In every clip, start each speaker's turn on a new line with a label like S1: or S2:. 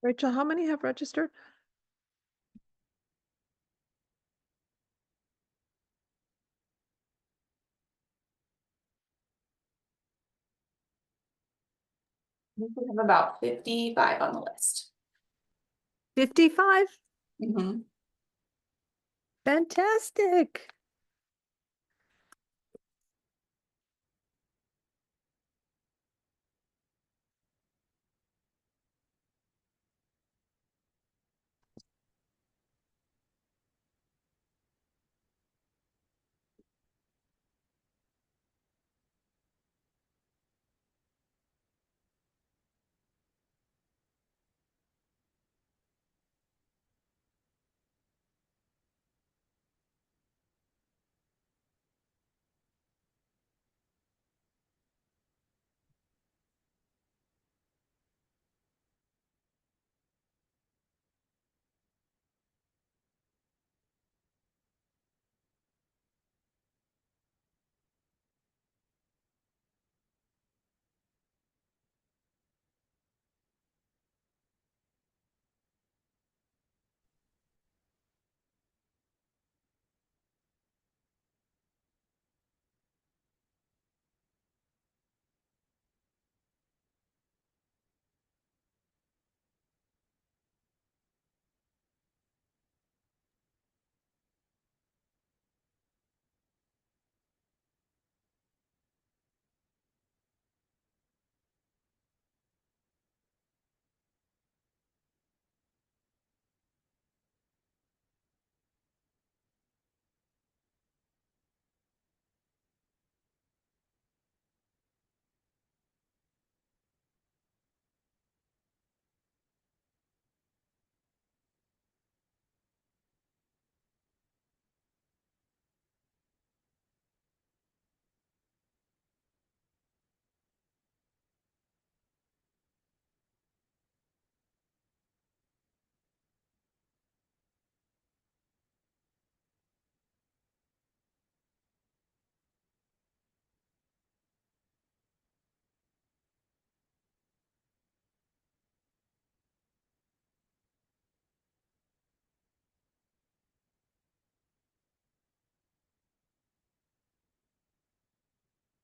S1: Rachel, how many have registered?
S2: We have about 55 on the list.
S1: 55?
S2: Mhm.
S1: Fantastic.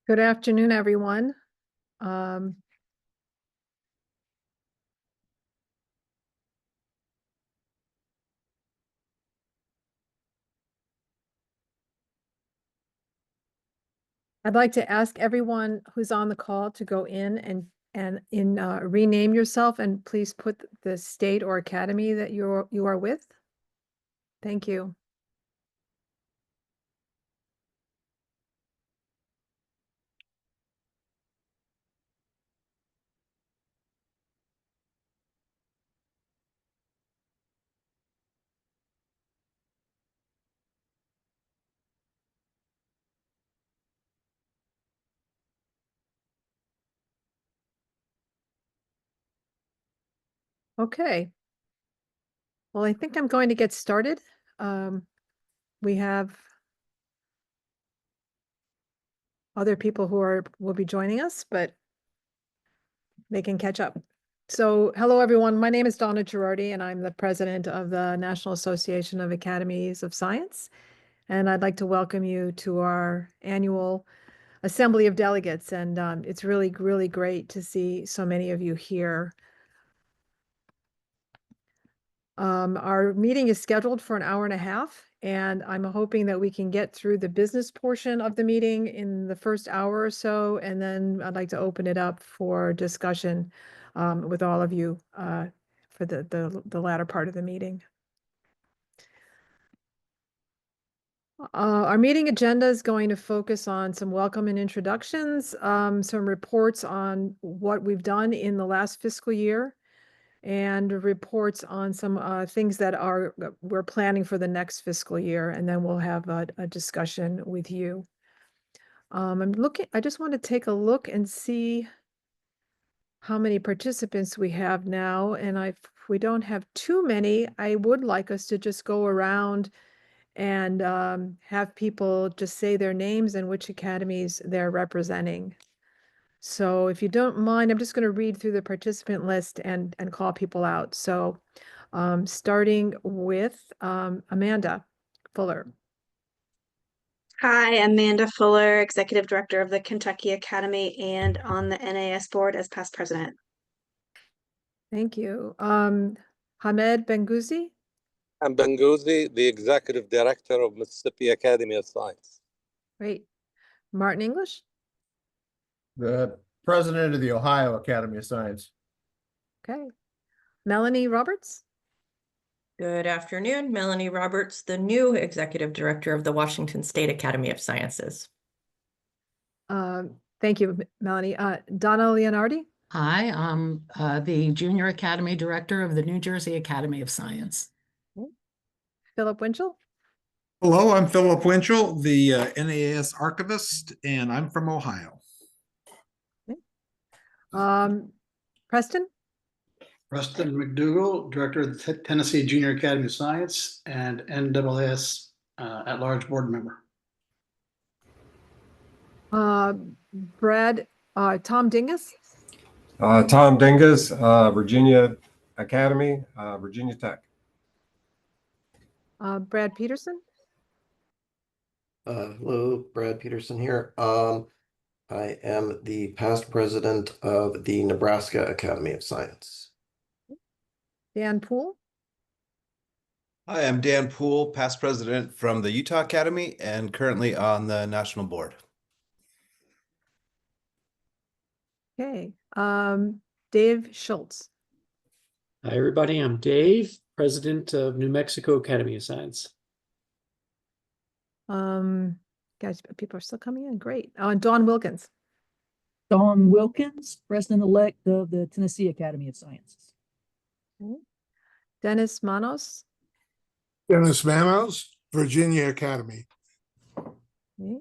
S1: Good afternoon, everyone. Um, I'd like to ask everyone who's on the call to go in and rename yourself and please put the state or academy that you are with. Thank you. Okay. Well, I think I'm going to get started. We have other people who will be joining us, but they can catch up. So, hello, everyone. My name is Donna Girardi, and I'm the president of the National Association of Academies of Science. And I'd like to welcome you to our annual Assembly of Delegates. And it's really, really great to see so many of you here. Our meeting is scheduled for an hour and a half, and I'm hoping that we can get through the business portion of the meeting in the first hour or so, and then I'd like to open it up for discussion with all of you for the latter part of the meeting. Our meeting agenda is going to focus on some welcome and introductions, some reports on what we've done in the last fiscal year, and reports on some things that we're planning for the next fiscal year, and then we'll have a discussion with you. I just want to take a look and see how many participants we have now, and if we don't have too many, I would like us to just go around and have people just say their names and which academies they're representing. So if you don't mind, I'm just going to read through the participant list and call people out. So starting with Amanda Fuller.
S3: Hi, Amanda Fuller, Executive Director of the Kentucky Academy and on the NAS board as past president.
S1: Thank you. Hamed Benguzi.
S4: I'm Benguzi, the Executive Director of Mississippi Academy of Science.
S1: Great. Martin English.
S5: The president of the Ohio Academy of Science.
S1: Okay. Melanie Roberts.
S6: Good afternoon, Melanie Roberts, the new Executive Director of the Washington State Academy of Sciences.
S1: Thank you, Melanie. Donna Leonardi.
S7: Hi, I'm the Junior Academy Director of the New Jersey Academy of Science.
S1: Philip Winchell.
S8: Hello, I'm Philip Winchell, the NAS Archivist, and I'm from Ohio.
S1: Preston.
S9: Preston McDougall, Director of the Tennessee Junior Academy of Science and NAAS at-large board member.
S1: Tom Dingus.
S10: Tom Dingus, Virginia Academy, Virginia Tech.
S1: Brad Peterson.
S11: Hello, Brad Peterson here. I am the past president of the Nebraska Academy of Science.
S1: Dan Poole.
S12: Hi, I'm Dan Poole, past president from the Utah Academy and currently on the national board.
S1: Okay. Dave Schultz.
S13: Hi, everybody. I'm Dave, president of New Mexico Academy of Science.
S1: Guys, people are still coming in. Great. And Dawn Wilkins.
S14: Dawn Wilkins, president-elect of the Tennessee Academy of Sciences.
S1: Okay. Dennis Manos.
S15: Dennis Manos, Virginia Academy.
S1: Okay.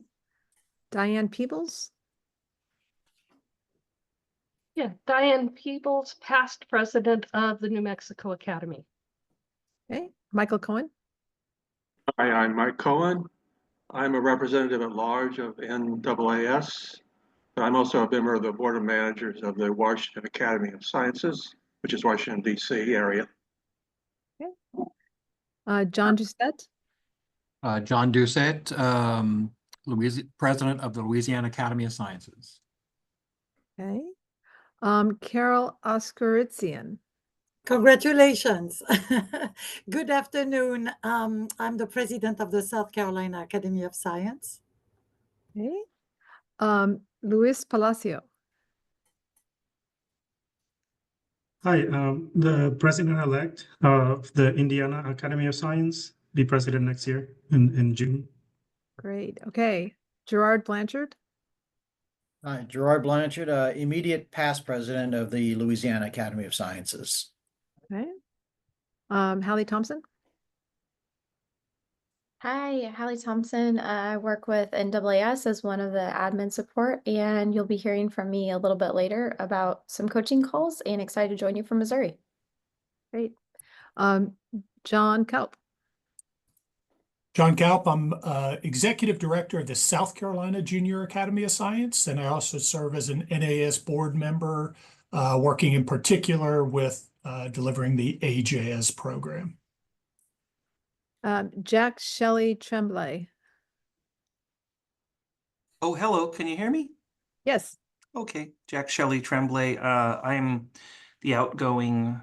S1: Diane Peebles.
S16: Yeah, Diane Peebles, past president of the New Mexico Academy.
S1: Okay. Michael Cohen.
S17: Hi, I'm Mike Cohen. I'm a representative at large of NAAS. I'm also a member of the Board of Managers of the Washington Academy of Sciences, which is Washington, D.C. area.
S1: Okay. John Doucette.
S18: John Doucette, president of the Louisiana Academy of Sciences.
S1: Okay. Carol Oskaritsian.
S19: Congratulations. Good afternoon. I'm the president of the South Carolina Academy of Science.
S1: Okay. Luis Palacio.
S20: Hi, the president-elect of the Indiana Academy of Science, be president next year in June.
S1: Great. Okay. Gerard Blanchard.
S21: Hi, Gerard Blanchard, immediate past president of the Louisiana Academy of Sciences.
S1: Okay. Hallie Thompson.
S22: Hi, Hallie Thompson. I work with NAAS as one of the admin support, and you'll be hearing from me a little bit later about some coaching calls, and excited to join you from Missouri.
S1: Great. John Kelp.
S23: John Kalp, I'm Executive Director of the South Carolina Junior Academy of Science, and I also serve as an NAS board member, working in particular with delivering the AJS program.
S1: Jack Shelley Tremblay.
S24: Oh, hello. Can you hear me?
S1: Yes.
S24: Okay. Jack Shelley Tremblay. I'm the outgoing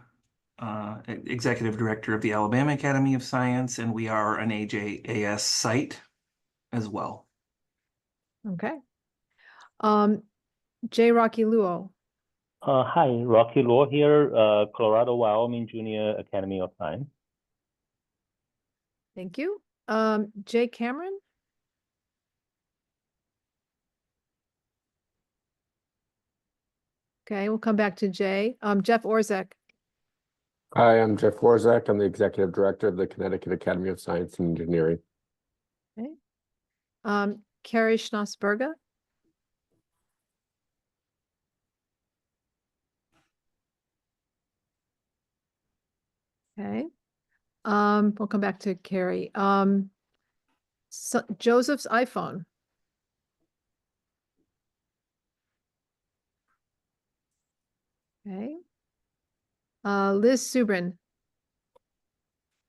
S24: executive director of the Alabama Academy of Science, and we are an AJAS site as well.
S1: Okay. J. Rocky Luo.
S25: Hi, Rocky Luo here, Colorado, Wyoming Junior Academy of Science.
S1: Thank you. Jay Cameron. Okay, we'll come back to Jay. Jeff Orzek.
S26: Hi, I'm Jeff Orzek. I'm the Executive Director of the Connecticut Academy of Science and Engineering.
S1: Okay. Carrie Schnossberger. Okay. We'll come back to Carrie. So Joseph's iPhone. Okay. Liz Subrin.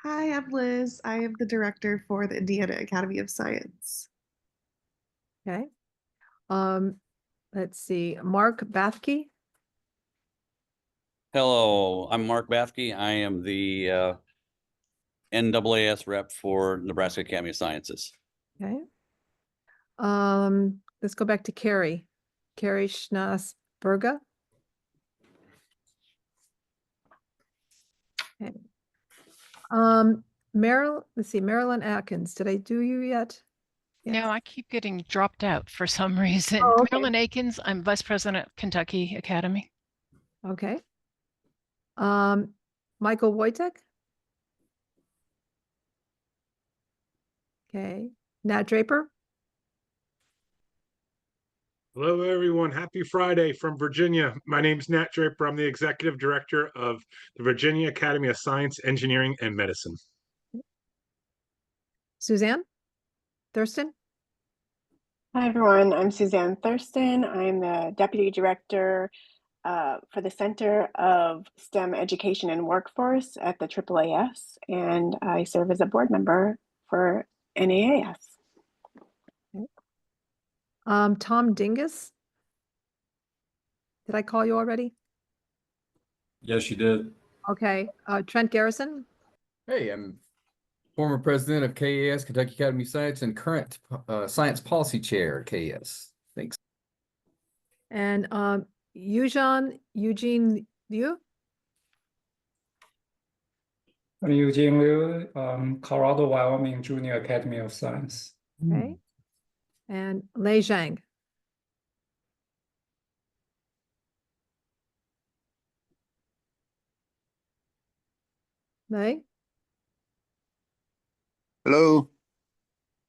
S2: Hi, I'm Liz. I am the director for the Indiana Academy of Science.
S1: Okay. Let's see, Mark Bathke.
S3: Hello, I'm Mark Bathke. I am the NAAS rep for Nebraska Academy of Sciences.
S1: Okay. Let's go back to Carrie. Carrie Schnasberger. Okay. Let's see, Marilyn Atkins. Did I do you yet?
S4: No, I keep getting dropped out for some reason.
S1: Oh, okay.
S4: Marilyn Akins, I'm Vice President of Kentucky Academy.
S1: Okay. Michael Wojtek. Okay. Nat Draper.
S5: Hello, everyone. Happy Friday from Virginia. My name is Nat Draper. I'm the Executive Director of the Virginia Academy of Science, Engineering, and Medicine.
S1: Suzanne Thurston.
S6: Hi, everyone. I'm Suzanne Thurston. I'm the Deputy Director for the Center of STEM Education and Workforce at the AAAS, and I serve as a board member for NAAS.
S1: Tom Dingus. Did I call you already?
S10: Yes, you did.
S1: Okay. Trent Garrison.
S7: Hey, I'm former president of KAS, Kentucky Academy of Science, and current science policy chair at KAS. Thanks.
S1: And Eugene Liu.
S27: I'm Eugene Liu, Colorado, Wyoming Junior Academy of Science.
S1: Okay. And Lei Zhang. Lei.
S28: Hello.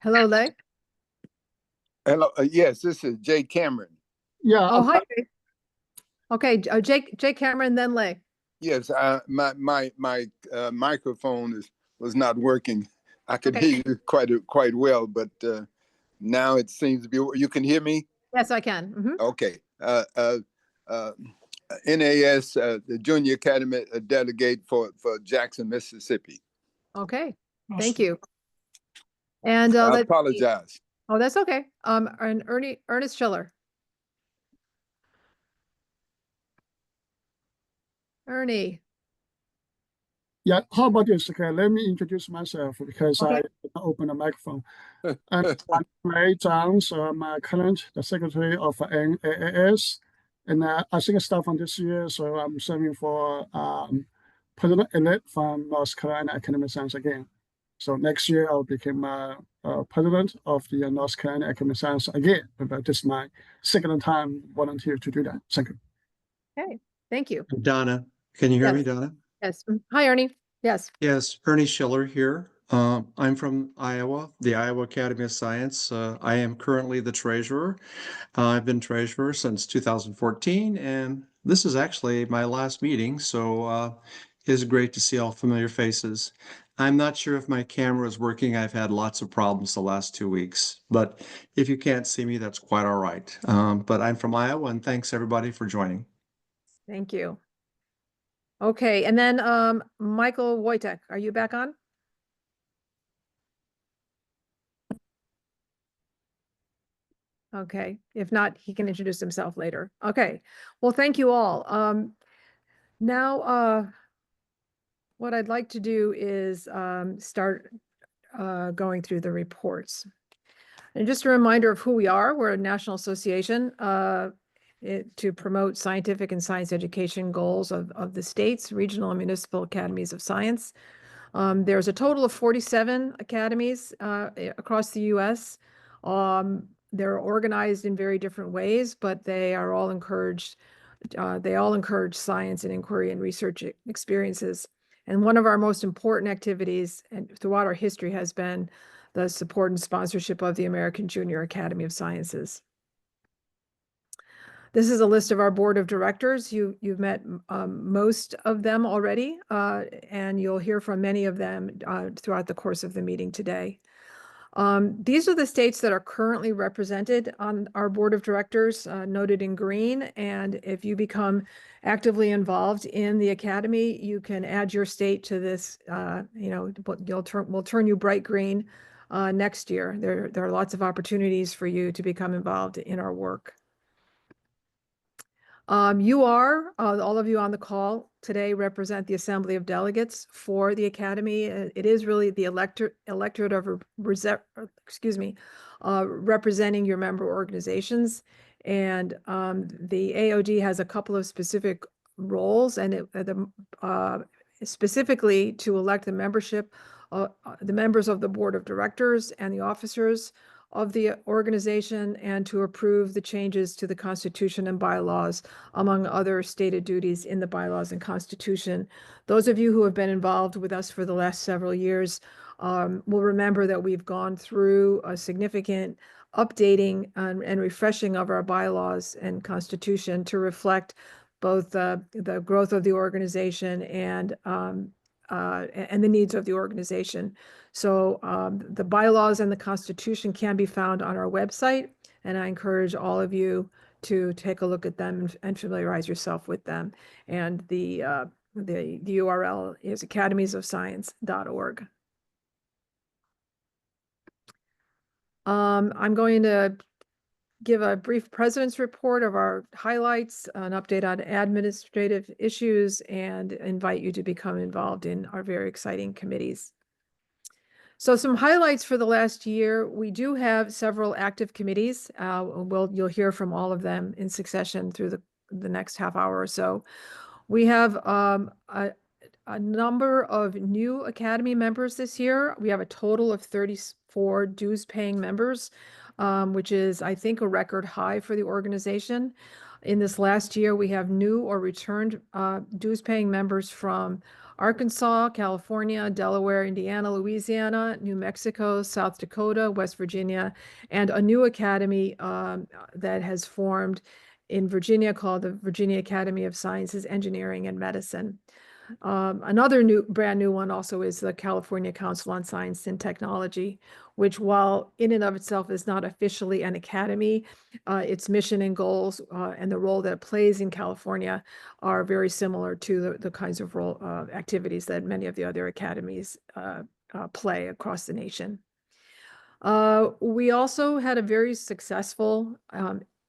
S1: Hello, Lei.
S28: Hello. Yes, this is Jay Cameron.
S15: Yeah.
S1: Oh, hi. Jay. Okay, Jake Cameron, then Lei.
S28: Yes, my microphone was not working. I could hear you quite well, but now it seems to be. You can hear me?
S1: Yes, I can. Mm-hmm.
S28: Okay. NAS, the Junior Academy delegate for Jackson, Mississippi.
S1: Okay. Thank you. And
S28: I apologize.
S1: Oh, that's okay. And Ernest Schiller. Ernie.
S15: Yeah, how about this? Okay, let me introduce myself because I open the microphone. I'm Ray Zhang, so I'm current the secretary of NAAS, and I think I start from this year, so I'm serving for president-elect from North Carolina Academy of Science again. So next year I'll become president of the North Carolina Academy of Science again. But this is my second time volunteer to do that. Thank you.
S1: Okay, thank you.
S29: Donna, can you hear me, Donna?
S1: Yes. Hi, Ernie. Yes.
S29: Yes, Ernie Schiller here. I'm from Iowa, the Iowa Academy of Science. I am currently the treasurer. I've been treasurer since 2014, and this is actually my last meeting, so it's great to see all familiar faces. I'm not sure if my camera is working. I've had lots of problems the last 2 weeks, but if you can't see me, that's quite all right. But I'm from Iowa, and thanks everybody for joining.
S1: Thank you. Okay, and then Michael Wojtek, are you back on? Okay, if not, he can introduce himself later. Okay, well, thank you all. Now, what I'd like to do is start going through the reports. And just a reminder of who we are. We're a national association to promote scientific and science education goals of the states, regional and municipal academies of science. There's a total of 47 academies across the U.S. They're organized in very different ways, but they are all encouraged. They all encourage science and inquiry and research experiences. And one of our most important activities and throughout our history has been the support and sponsorship of the American Junior Academy of Sciences. This is a list of our board of directors. You've met most of them already, and you'll hear from many of them throughout the course of the meeting today. These are the states that are currently represented on our board of directors, noted in green. And if you become actively involved in the academy, you can add your state to this. We'll turn you bright green next year. There are lots of opportunities for you to become involved in our work. All of you on the call today represent the Assembly of Delegates for the Academy. It is really the electorate of, representing your member organizations. And the AOD has a couple of specific roles, and specifically to elect the the members of the board of directors and the officers of the organization, and to approve the changes to the Constitution and bylaws, among other stated duties in the bylaws and Constitution. Those of you who have been involved with us for the last several years will remember that we've gone through a significant updating and refreshing of our bylaws and Constitution to reflect both the growth of the organization and the needs of the organization. So the bylaws and the Constitution can be found on our website, and I encourage all of you to take a look at them and familiarize yourself with them. And the URL is academiesofscience.org. I'm going to give a brief president's report of our highlights, an update on administrative issues, and invite you to become involved in our very exciting committees. So some highlights for the last year: we do have several active committees. You'll hear from all of them in succession through the next half hour or so. We have a number of new Academy members this year. We have a total of 34 dues-paying members, which is, I think, a record high for the organization. In this last year, we have new or returned dues-paying members from Arkansas, California, Delaware, Indiana, Louisiana, New Mexico, South Dakota, West Virginia, and a new academy that has formed in Virginia called the Virginia Academy of Sciences, Engineering, and Medicine. Another brand new one also is the California Council on Science and Technology, which, while in and of itself is not officially an academy, its mission and goals and the role that it plays in California are very similar to the kinds of activities that many of the other academies play across the nation. We also had a very successful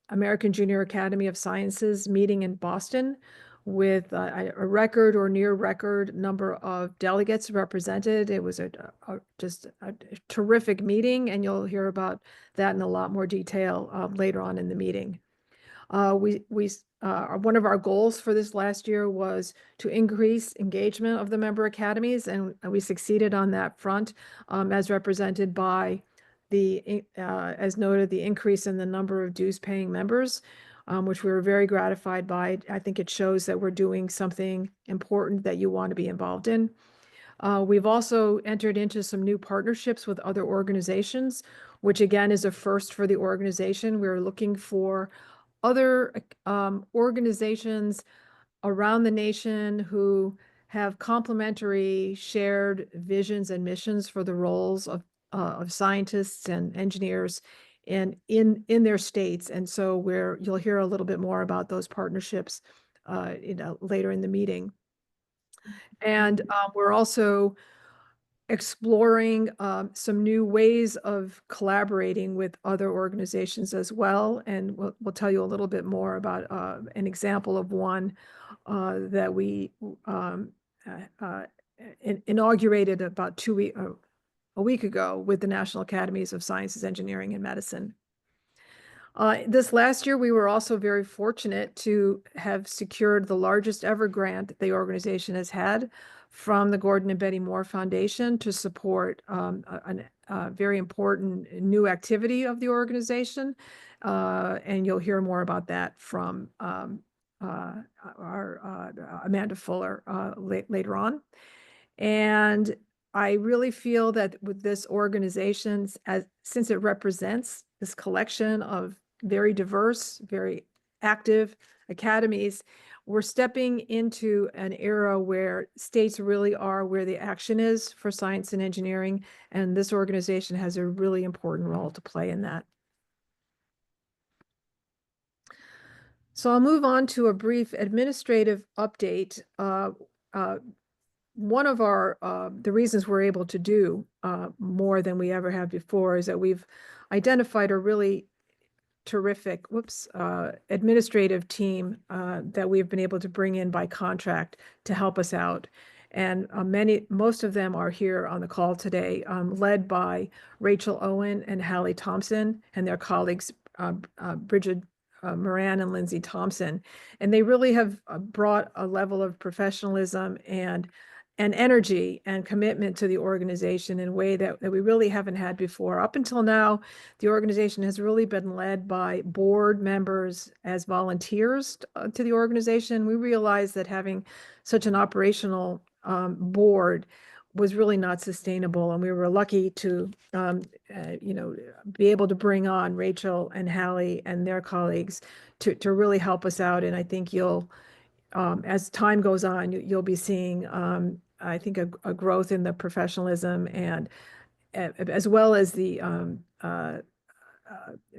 S1: American Junior Academy of Sciences meeting in Boston, with a record or near record number of delegates represented. It was just a terrific meeting, and you'll hear about that in a lot more detail later on in the meeting. One of our goals for this last year was to increase engagement of the member academies, and we succeeded on that front, as represented by as noted, the increase in the number of dues-paying members, which we were very gratified by. I think it shows that we're doing something important that you want to be involved in. We've also entered into some new partnerships with other organizations, which again is a first for the organization. We're looking for other organizations around the nation who have complementary shared visions and missions for the roles of scientists and engineers in their states. And so you'll hear a little bit more about those partnerships later in the meeting. And we're also exploring some new ways of collaborating with other organizations as well. And we'll tell you a little bit more about an example of one that we inaugurated about a week ago with the National Academies of Sciences, Engineering, and Medicine. This last year, we were also very fortunate to have secured the largest ever grant the organization has had from the Gordon and Betty Moore Foundation to support a very important new activity of the organization. And you'll hear more about that from our Amanda Fuller later on. And I really feel that with this organization, since it represents this collection of very diverse, very active academies, we're stepping into an era where states really are where the action is for science and engineering, and this organization has a really important role to play in that. So I'll move on to a brief administrative update. One of the reasons we're able to do more than we ever have before is that we've identified a really terrific, administrative team that we've been able to bring in by contract to help us out. And most of them are here on the call today, led by Rachel Owen and Hallie Thompson and their colleagues, Bridget Moran and Lindsay Thompson. And they really have brought a level of professionalism and energy and commitment to the organization in a way that we really haven't had before. Up until now, the organization has really been led by board members as volunteers to the organization. We realized that having such an operational board was really not sustainable, and we were lucky to be able to bring on Rachel and Hallie and their colleagues to really help us out. And I think you'll as time goes on, you'll be seeing I think a growth in the professionalism and as well as the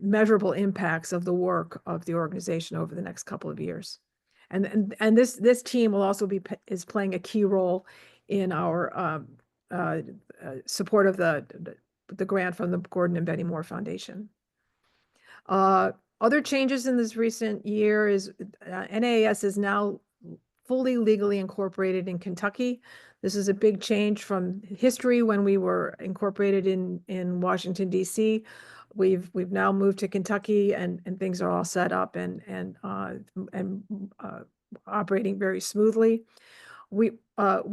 S1: measurable impacts of the work of the organization over the next couple of years. And this team will also is playing a key role in our support of the grant from the Gordon and Betty Moore Foundation. Other changes in this recent year is NAAS is now fully legally incorporated in Kentucky. This is a big change from history when we were incorporated in Washington, D.C. We've now moved to Kentucky, and things are all set up and operating very smoothly. We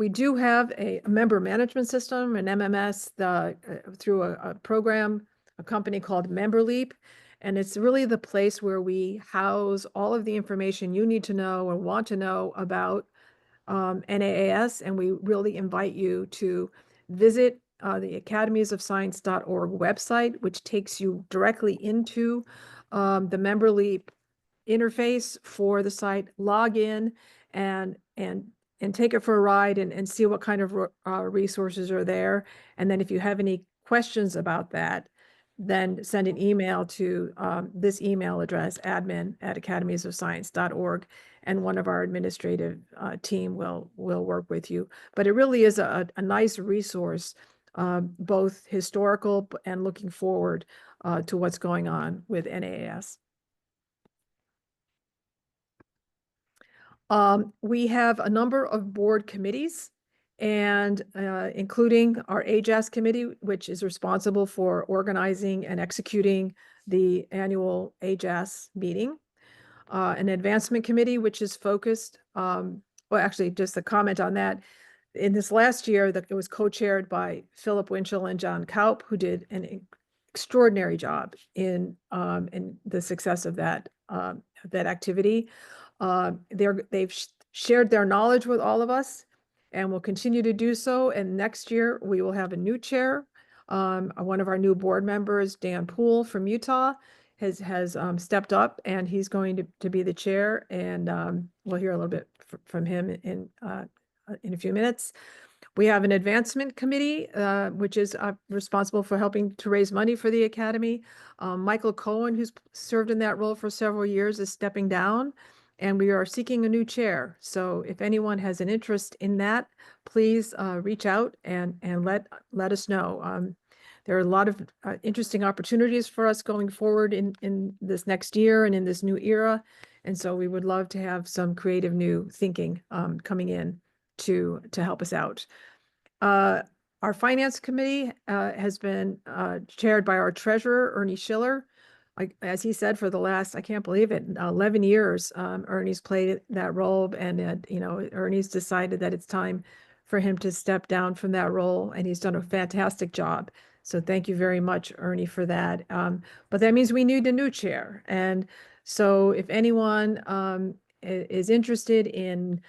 S1: do have a member management system, an MMS, through a program, a company called MemberLeap. And it's really the place where we house all of the information you need to know or want to know about NAAS. And we really invite you to visit the academiesofscience.org website, which takes you directly into the MemberLeap interface for the site. Log in and take it for a ride and see what kind of resources are there. And then if you have any questions about that, then send an email to this email address, admin@academiesofscience.org, and one of our administrative team will work with you. But it really is a nice resource, both historical and looking forward to what's going on with NAAS. We have a number of board committees, and including our AJAS committee, which is responsible for organizing and executing the annual AJAS meeting. An advancement committee, which is focused, well, actually, just a comment on that. In this last year, it was co-chaired by Philip Winchell and John Kaup, who did an extraordinary job in the success of that activity. They've shared their knowledge with all of us and will continue to do so. And next year we will have a new chair. One of our new board members, Dan Poole from Utah, has stepped up, and he's going to be the chair. And we'll hear a little bit from him in a few minutes. We have an advancement committee, which is responsible for helping to raise money for the Academy. Michael Cohen, who's served in that role for several years, is stepping down, and we are seeking a new chair. So if anyone has an interest in that, please reach out and let us know. There are a lot of interesting opportunities for us going forward in this next year and in this new era. And so we would love to have some creative new thinking coming in to help us out. Our finance committee has been chaired by our treasurer, Ernie Schiller. As he said, for the last, I can't believe it, 11 years, Ernie's played that role, and Ernie's decided that it's time for him to step down from that role, and he's done a fantastic job. So thank you very much, Ernie, for that. But that means we need a new chair. And so if anyone is interested in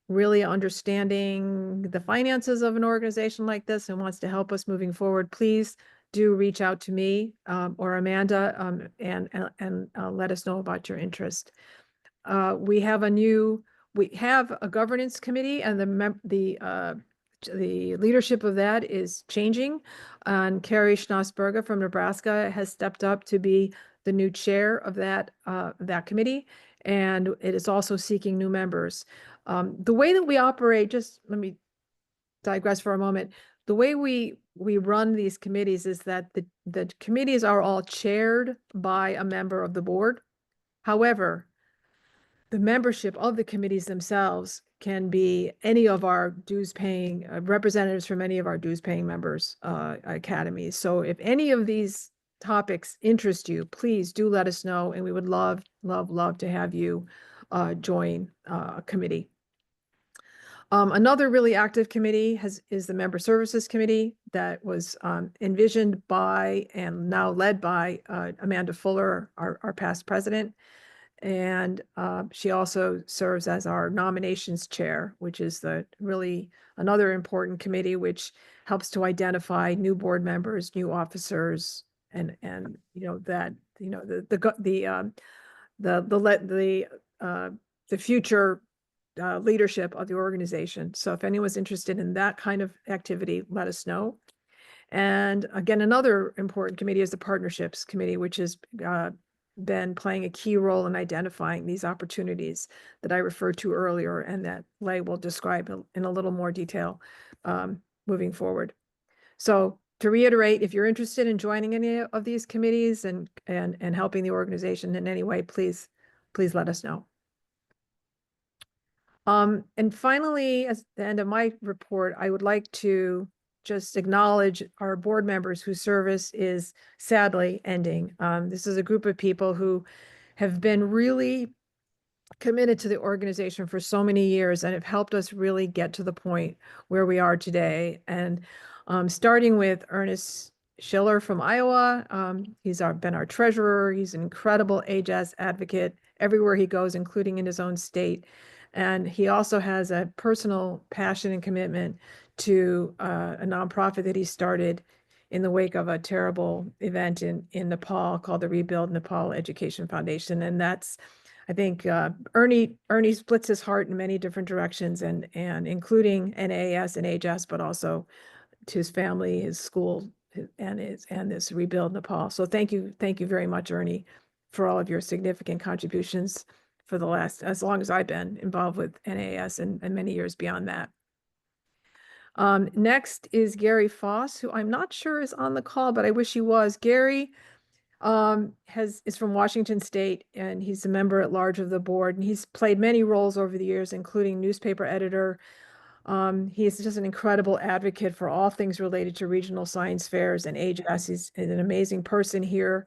S1: really understanding the finances of an organization like this and wants to help us moving forward, please do reach out to me or Amanda and let us know about your interest. We have a new we have a governance committee, and the leadership of that is changing. And Carrie Schnausberger from Nebraska has stepped up to be the new chair of that committee, and it is also seeking new members. The way that we operate, just let me digress for a moment. The way we run these committees is that the committees are all chaired by a member of the board. However, the membership of the committees themselves can be any of our dues-paying representatives from any of our dues-paying members academies. So if any of these topics interest you, please do let us know, and we would love to have you join a committee. Another really active committee is the Member Services Committee that was envisioned by and now led by Amanda Fuller, our past president. And she also serves as our nominations chair, which is really another important committee, which helps to identify new board members, new officers, and the future leadership of the organization. So if anyone's interested in that kind of activity, let us know. And again, another important committee is the Partnerships Committee, which has been playing a key role in identifying these opportunities that I referred to earlier, and that Leigh will describe in a little more detail moving forward. So to reiterate, if you're interested in joining any of these committees and helping the organization in any way, please let us know. And finally, at the end of my report, I would like to just acknowledge our board members whose service is sadly ending. This is a group of people who have been really committed to the organization for so many years and have helped us really get to the point where we are today. And starting with Ernest Schiller from Iowa, he's been our treasurer. He's an incredible AJAS advocate everywhere he goes, including in his own state. And he also has a personal passion and commitment to a nonprofit that he started in the wake of a terrible event in Nepal called the Rebuild Nepal Education Foundation. And that's, I think, Ernie splits his heart in many different directions, and including NAS and AJAS, but also to his family, his school, and this Rebuild Nepal. So thank you very much, Ernie, for all of your significant contributions for as long as I've been involved with NAS and many years beyond that. Next is Gary Foss, who I'm not sure is on the call, but I wish he was. Gary is from Washington State, and he's a member at large of the board, and he's played many roles over the years, including newspaper editor. He is just an incredible advocate for all things related to regional science fairs and AJAS. He's an amazing person here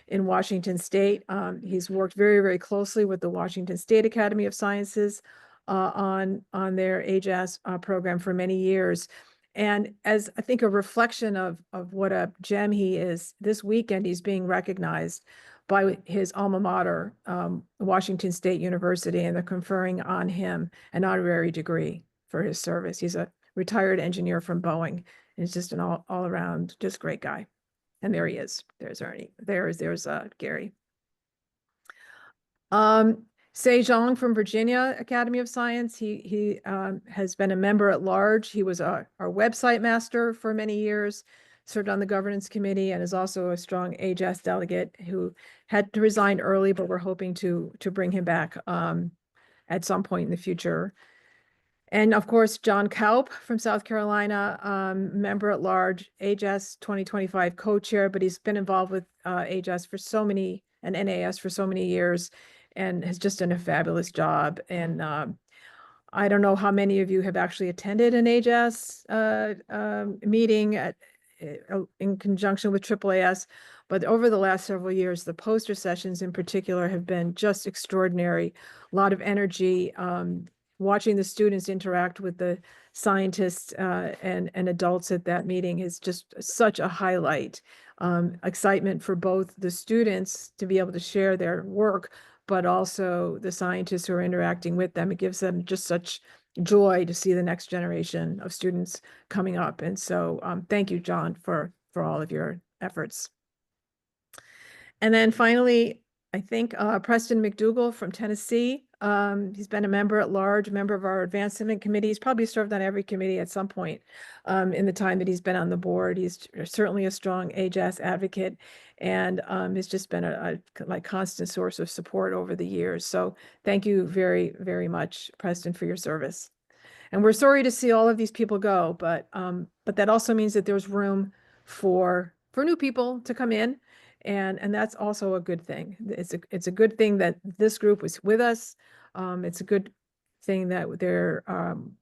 S1: in Washington State. He's worked very, very closely with the Washington State Academy of Sciences on their AJAS program for many years. And as I think a reflection of what a gem he is, this weekend he's being recognized by his alma mater, Washington State University, and they're conferring on him an honorary degree for his service. He's a retired engineer from Boeing, and he's just an all around just great guy. And there he is. There's Ernie. There's Gary. Sei Zhang from Virginia Academy of Science. He has been a member at large. He was our website master for many years, served on the governance committee, and is also a strong AJAS delegate who had to resign early, but we're hoping to bring him back at some point in the future. And of course, John Kaup from South Carolina, member at large, AJAS 2025 co-chair, but he's been involved with AJAS and NAS for so many years, and has just done a fabulous job. And I don't know how many of you have actually attended an AJAS meeting in conjunction with AAAS, but over the last several years, the poster sessions in particular have been just extraordinary. A lot of energy. Watching the students interact with the scientists and adults at that meeting is just such a highlight. Excitement for both the students to be able to share their work, but also the scientists who are interacting with them. It gives them just such joy to see the next generation of students coming up. And so thank you, John, for all of your efforts. And then finally, I think Preston McDougall from Tennessee. He's been a member at large, member of our advancement committee. He's probably served on every committee at some point in the time that he's been on the board. He's certainly a strong AJAS advocate, and has just been a like constant source of support over the years. So thank you very, very much, Preston, for your service. And we're sorry to see all of these people go, but that also means that there's room for new people to come in. And that's also a good thing. It's a good thing that this group was with us. It's a good thing that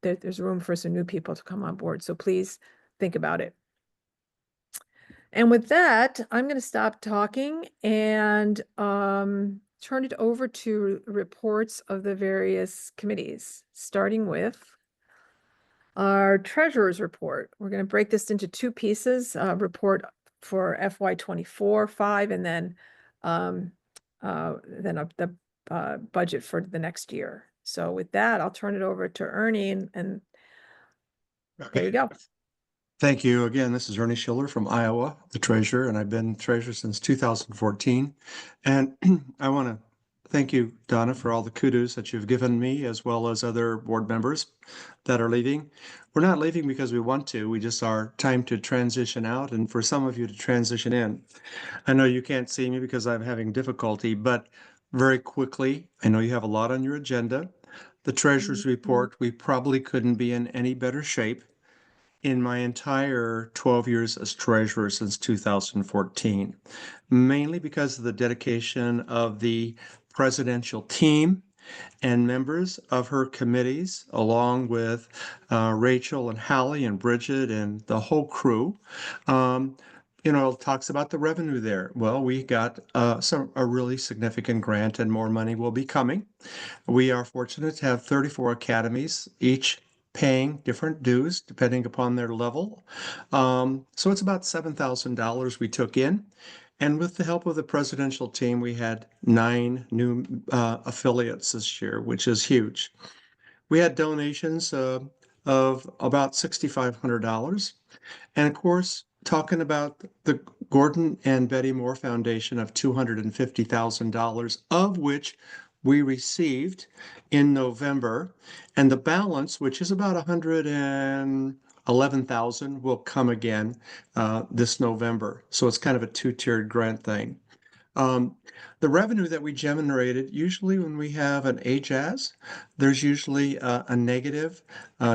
S1: there's room for some new people to come on board. So please think about it. And with that, I'm going to stop talking and turn it over to reports of the various committees, starting with our treasurer's report. We're going to break this into two pieces, report for FY24-5, and then the budget for the next year. So with that, I'll turn it over to Ernie, and there you go.
S29: Thank you. Again, this is Ernie Schiller from Iowa, the treasurer, and I've been treasurer since 2014. And I want to thank you, Donna, for all the kudos that you've given me, as well as other board members that are leaving. We're not leaving because we want to. We just are time to transition out, and for some of you to transition in. I know you can't see me because I'm having difficulty, but very quickly, I know you have a lot on your agenda. The treasurer's report, we probably couldn't be in any better shape. In my entire 12 years as treasurer since 2014, mainly because of the dedication of the presidential team and members of her committees, along with Rachel and Hallie and Bridget and the whole crew. It talks about the revenue there. Well, we got a really significant grant, and more money will be coming. We are fortunate to have 34 academies, each paying different dues depending upon their level. So it's about $7,000 we took in. And with the help of the presidential team, we had 9 new affiliates this year, which is huge. We had donations of about $6,500. And of course, talking about the Gordon and Betty Moore Foundation of $250,000, of which we received in November, and the balance, which is about $111,000, will come again this November. So it's kind of a two-tiered grant thing. The revenue that we generated, usually when we have an AJAS, there's usually a negative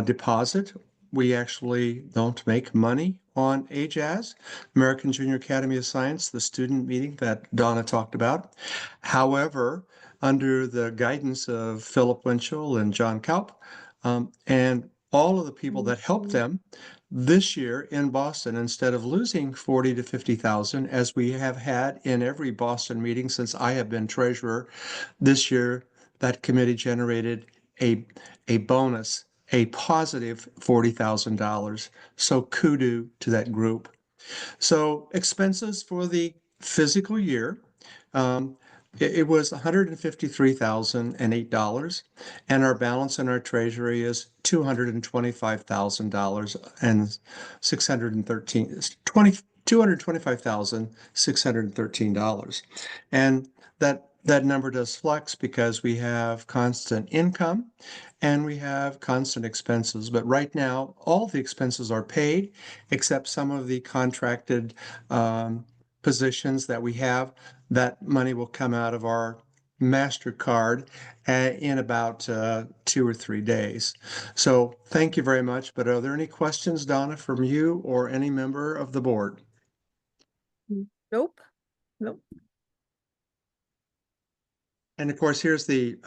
S29: deposit. We actually don't make money on AJAS, American Junior Academy of Science, the student meeting that Donna talked about. However, under the guidance of Philip Winchell and John Kaup, and all of the people that helped them, this year in Boston, instead of losing 40 to 50,000, as we have had in every Boston meeting since I have been treasurer, this year that committee generated a bonus, a positive $40,000. So kudos to that group. So expenses for the physical year, it was $153,008, and our balance in our treasury is $225,000 and $225,613. And that number does flex because we have constant income and we have constant expenses. But right now, all the expenses are paid except some of the contracted positions that we have. That money will come out of our MasterCard in about 2 or 3 days. So thank you very much. But are there any questions, Donna, from you or any member of the board?
S1: Nope.
S29: And of course, here's the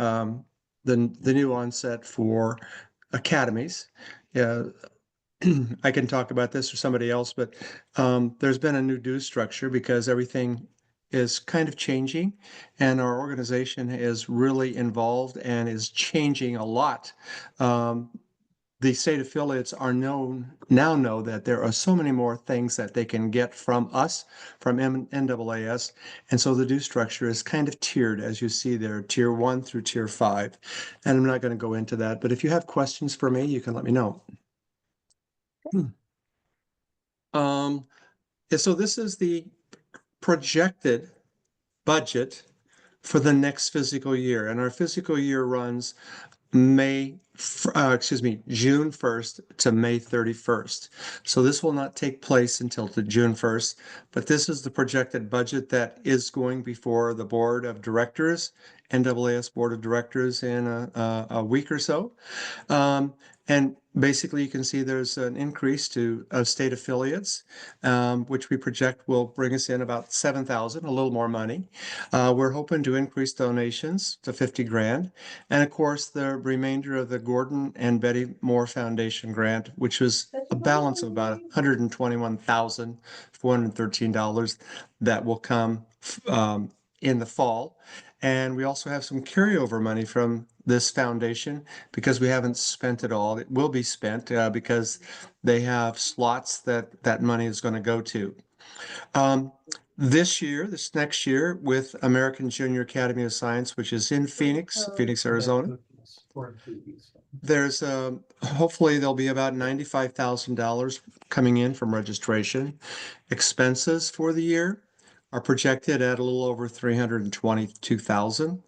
S29: new onset for academies. I can talk about this or somebody else, but there's been a new due structure because everything is kind of changing, and our organization is really involved and is changing a lot. The state affiliates now know that there are so many more things that they can get from us, from NAAS, and so the due structure is kind of tiered, as you see there, tier 1 through tier 5. And I'm not going to go into that, but if you have questions for me, you can let me know. So this is the projected budget for the next fiscal year. And our fiscal year runs June 1st to May 31st. So this will not take place until June 1st, but this is the projected budget that is going before the Board of Directors, NAAS Board of Directors, in a week or so. And basically, you can see there's an increase to state affiliates, which we project will bring us in about 7,000, a little more money. We're hoping to increase donations to 50 grand. And of course, the remainder of the Gordon and Betty Moore Foundation grant, which was a balance of about $121,413 that will come in the fall. And we also have some carryover money from this foundation because we haven't spent it all. It will be spent because they have slots that money is going to go to. This next year, with American Junior Academy of Science, which is in Phoenix, Arizona, there's hopefully there'll be about $95,000 coming in from registration. Expenses for the year are projected at a little over $322,000.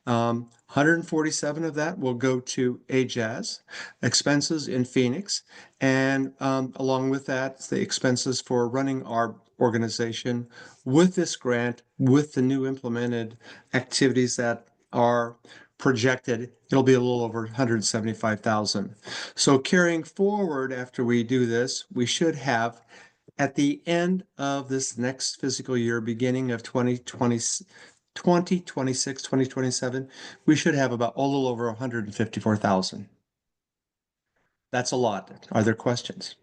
S29: 147 of that will go to AJAS expenses in Phoenix. And along with that, the expenses for running our organization with this grant, with the new implemented activities that are projected, it'll be a little over 175,000. So carrying forward after we do this, we should have at the end of this next fiscal year, beginning of 2026, 2027, we should have about a little over 154,000. That's a lot. Are there questions?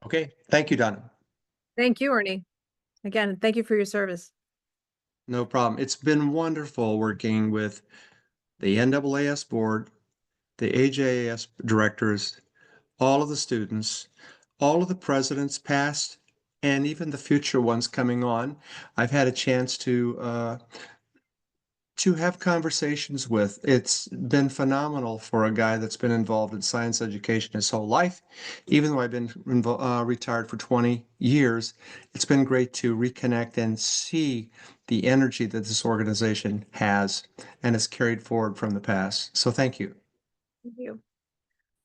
S29: Okay, thank you, Donna.
S1: Thank you, Ernie. Again, thank you for your service.
S29: No problem. It's been wonderful working with the NAAS board, the AJAS directors, all of the students, all of the presidents past, and even the future ones coming on. I've had a chance to have conversations with. It's been phenomenal for a guy that's been involved in science education his whole life. Even though I've been retired for 20 years, it's been great to reconnect and see the energy that this organization has and has carried forward from the past. So thank you.
S1: Thank you.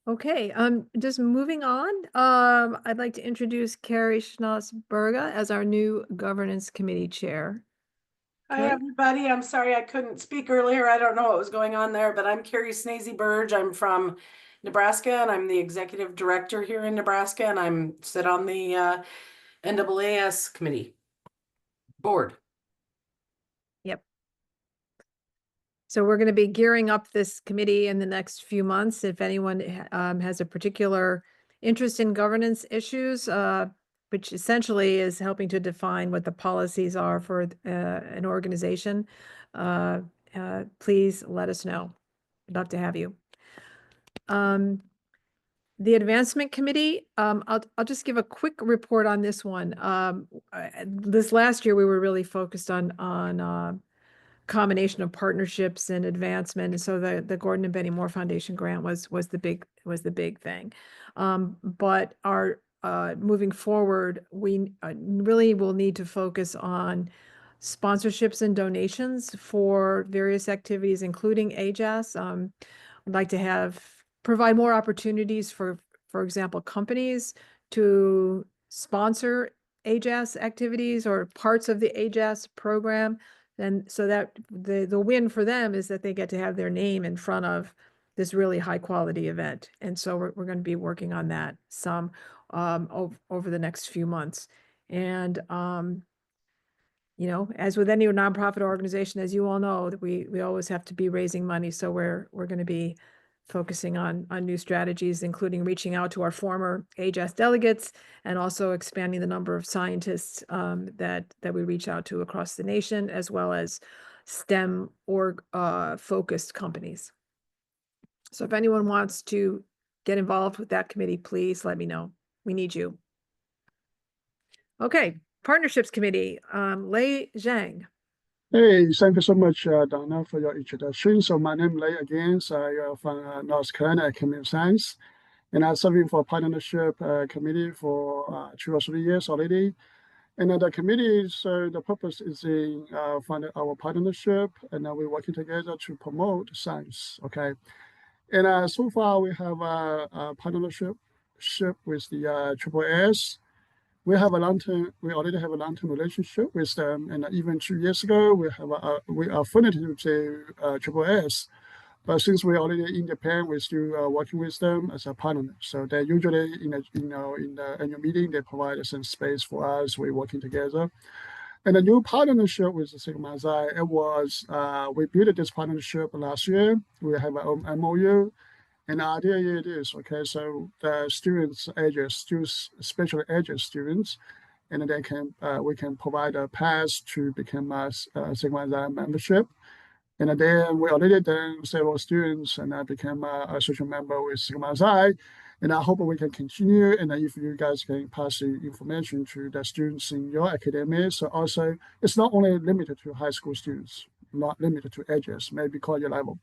S1: Okay, just moving on, I'd like to introduce Carrie Schnoss-Berga as our new Governance Committee Chair.
S8: Hi, everybody. I'm sorry I couldn't speak earlier. I don't know what was going on there, but I'm Carrie Snazy-Burge. I'm from Nebraska, and I'm the executive director here in Nebraska, and I'm sit on the NAAS committee board.
S1: Yep. So we're going to be gearing up this committee in the next few months. If anyone has a particular interest in governance issues, which essentially is helping to define what the policies are for an organization, please let us know. I'd love to have you. The Advancement Committee, I'll just give a quick report on this one. This last year, we were really focused on combination of partnerships and advancement. And so the Gordon and Betty Moore Foundation grant was the big thing. But our moving forward, we really will need to focus on sponsorships and donations for various activities, including AJAS. I'd like to provide more opportunities for example, companies to sponsor AJAS activities or parts of the AJAS program. And so that the win for them is that they get to have their name in front of this really high quality event. And so we're going to be working on that some over the next few months. And, you know, as with any nonprofit organization, as you all know, that we always have to be raising money. So we're going to be focusing on new strategies, including reaching out to our former AJAS delegates and also expanding the number of scientists that we reach out to across the nation, as well as STEM or focused companies. So if anyone wants to get involved with that committee, please let me know. We need you. Okay, Partnerships Committee, Lei Zhang.
S15: Hey, thank you so much, Donna, for your introduction. So my name is Lei again. So I'm from North Carolina Academy of Science, and I'm serving for Partnership Committee for 2 or 3 years already. And then the committee, so the purpose is in finding our partnership, and then we're working together to promote science. Okay, and so far we have a partnership with the SSS. We already have a long-term relationship with them, and even 2 years ago, we are affiliated to SSS. But since we're already independent, we're still working with them as a partner. So they usually, in the annual meeting, they provide some space for us. We're working together. And the new partnership with Sigma Xi, it was we built this partnership last year. We have our own MOU. And the idea it is, okay, so the students, especially aged students, and they can we can provide a pass to become a Sigma Xi membership. And then we already done several students and I became a social member with Sigma Xi. And I hope we can continue. And if you guys can pass the information to the students in your academy. So also, it's not only limited to high school students, not limited to ages, maybe college level.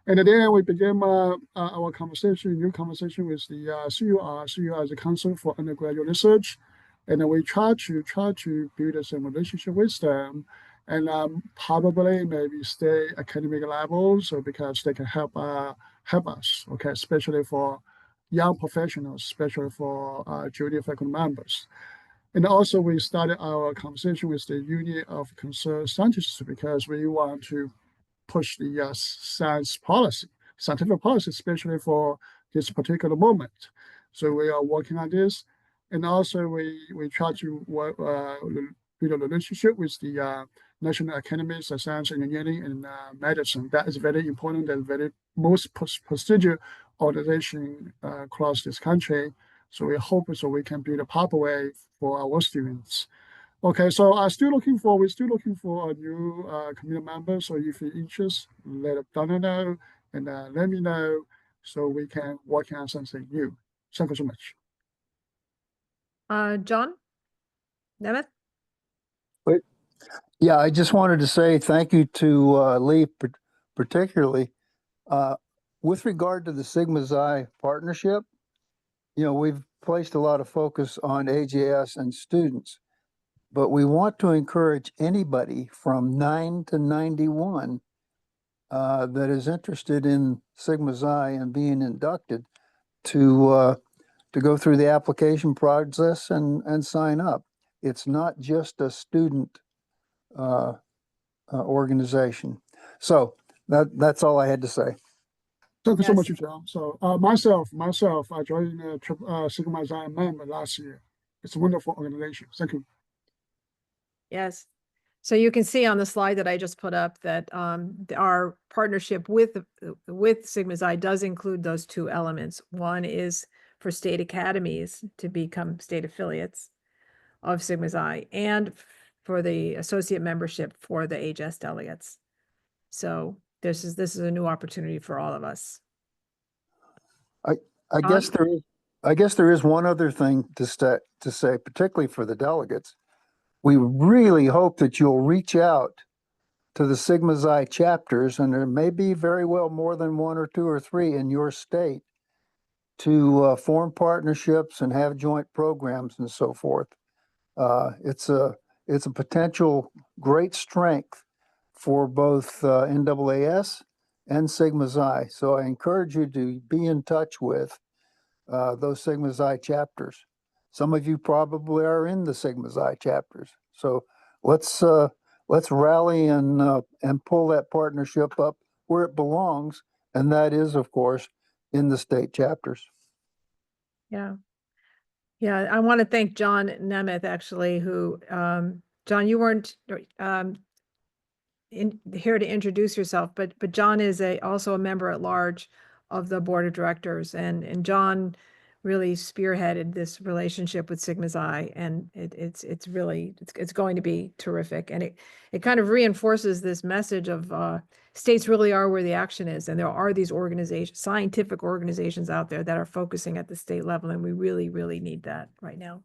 S15: And then we began our new conversation with the CUR. CUR is the Council for Undergraduate Research. And then we try to build some relationship with them and probably maybe stay academic level, so because they can help us, okay, especially for young professionals, especially for junior faculty members. And also we started our conversation with the Union of Concerned Scientists because we want to push the scientific policy, especially for this particular moment. So we are working on this. And also we try to work, build a relationship with the National Academies of Science, Engineering, and Medicine. That is very important and very most prestigious organization across this country. So we hope so we can build a pathway for our students. Okay, so we're still looking for a new community member. So if you're interested, let Donna know and let me know so we can work on something new. Thank you so much.
S1: John Nemeth?
S9: Wait. Yeah, I just wanted to say thank you to Lee particularly. With regard to the Sigma Xi partnership, we've placed a lot of focus on AJS and students, but we want to encourage anybody from 9 to 91 that is interested in Sigma Xi and being inducted to go through the application process and sign up. It's not just a student organization. So that's all I had to say.
S15: Thank you so much, John. So myself, I joined Sigma Xi member last year. It's a wonderful organization. Thank you.
S1: Yes. So you can see on the slide that I just put up that our partnership with Sigma Xi does include those two elements. One is for state academies to become state affiliates of Sigma Xi, and for the associate membership for the AJS delegates. So this is a new opportunity for all of us.
S9: I guess there is one other thing to say, particularly for the delegates. We really hope that you'll reach out to the Sigma Xi chapters, and there may be very well more than one or two or three in your state, to form partnerships and have joint programs and so forth. It's a potential great strength for both NAAS and Sigma Xi. So I encourage you to be in touch with those Sigma Xi chapters. Some of you probably are in the Sigma Xi chapters. So let's rally and pull that partnership up where it belongs, and that is, of course, in the state chapters.
S1: Yeah. Yeah, I want to thank John Nemeth, actually, who, John, you weren't here to introduce yourself, but John is also a member at large of the board of directors, and John really spearheaded this relationship with Sigma Xi, and it's going to be terrific, and it kind of reinforces this message of states really are where the action is, and there are these organizations, scientific organizations out there that are focusing at the state level, and we really, really need that right now.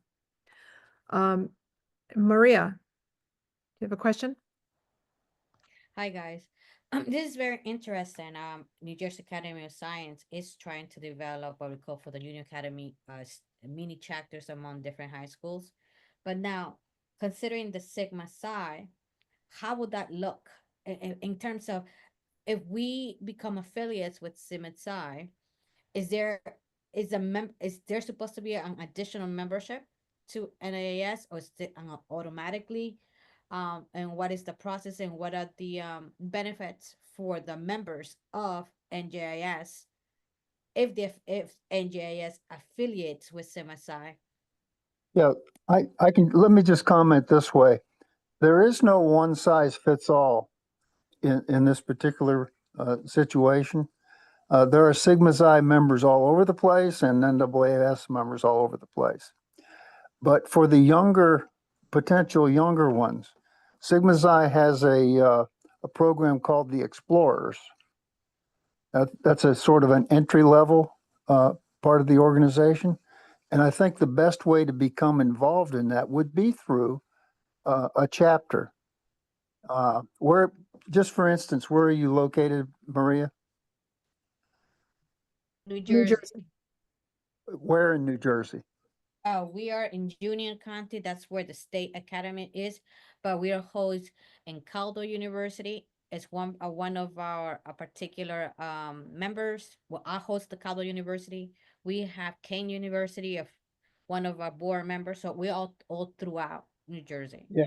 S1: Maria, do you have a question?
S11: Hi guys. This is very interesting. New Jersey Academy of Science is trying to develop what we call for the Union Academy mini chapters among different high schools. But now, considering the Sigma Psi, how would that look in terms of if we become affiliates with Sigma Psi? Is there supposed to be an additional membership to NAAS, or is it automatically? And what is the process, and what are the benefits for the members of NJIS if NJIS affiliates with Sigma Psi?
S9: Yeah, I can, let me just comment this way. There is no one size fits all in this particular situation. There are Sigma Xi members all over the place and NAAS members all over the place. But for the potential younger ones, Sigma Xi has a program called the Explorers. That's a sort of an entry level part of the organization. And I think the best way to become involved in that would be through a chapter. Where, just for instance, where are you located, Maria?
S11: New Jersey.
S9: Where in New Jersey?
S11: We are in Union County. That's where the state academy is, but we are host in Caldo University. It's one of our particular members. Well, I host the Caldo University. We have Kane University, of one of our board members. So we're all throughout New Jersey.
S9: Yeah,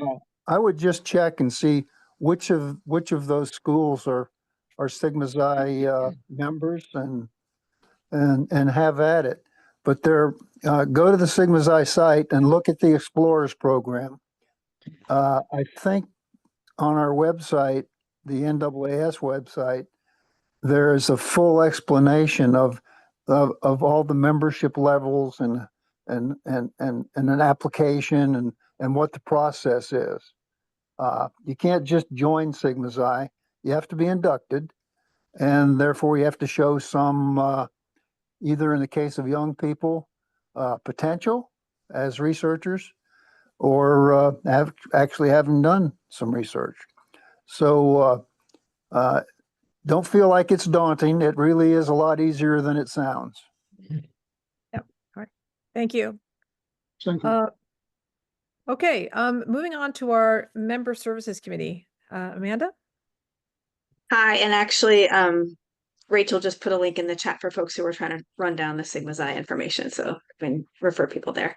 S9: I would just check and see which of those schools are Sigma Xi members and have at it. But go to the Sigma Xi site and look at the Explorers program. I think on our website, the NAAS website, there is a full explanation of all the membership levels and an application and what the process is. You can't just join Sigma Xi. You have to be inducted, and therefore you have to show some, either in the case of young people, potential as researchers, or actually having done some research. So don't feel like it's daunting. It really is a lot easier than it sounds.
S1: Yep. All right. Thank you.
S15: Thank you.
S1: Okay, moving on to our Member Services Committee. Amanda?
S12: Hi, and actually, Rachel just put a link in the chat for folks who are trying to run down the Sigma Xi information, so I can refer people there.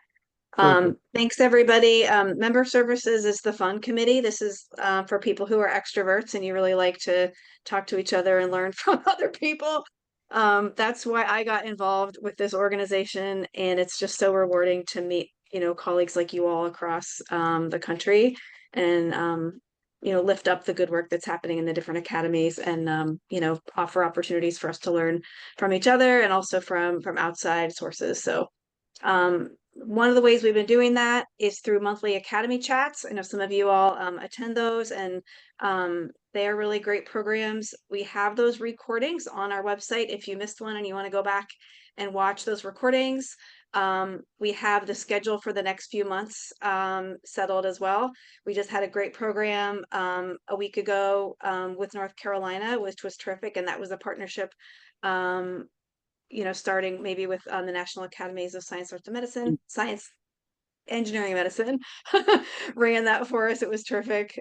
S12: Thanks, everybody. Member Services is the fun committee. This is for people who are extroverts and you really like to talk to each other and learn from other people. That's why I got involved with this organization, and it's just so rewarding to meet, colleagues like you all across the country, and lift up the good work that's happening in the different academies, and offer opportunities for us to learn from each other and also from outside sources. So one of the ways we've been doing that is through monthly academy chats. I know some of you all attend those, and they are really great programs. We have those recordings on our website if you missed one and you want to go back and watch those recordings. We have the schedule for the next few months settled as well. We just had a great program a week ago with North Carolina, which was terrific, and that was a partnership starting maybe with the National Academies of Science, Arts, and Medicine, Science, Engineering, and Medicine, ran that for us. It was terrific.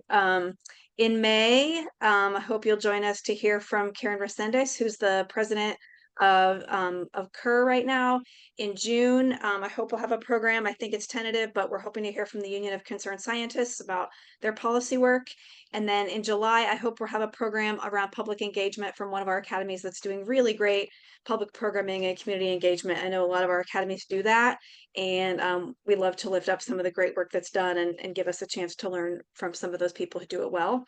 S12: In May, I hope you'll join us to hear from Karen Resendiz, who's the president of CUR right now. In June, I hope we'll have a program. I think it's tentative, but we're hoping to hear from the Union of Concerned Scientists about their policy work. And then in July, I hope we'll have a program around public engagement from one of our academies that's doing really great public programming and community engagement. I know a lot of our academies do that, and we love to lift up some of the great work that's done and give us a chance to learn from some of those people who do it well.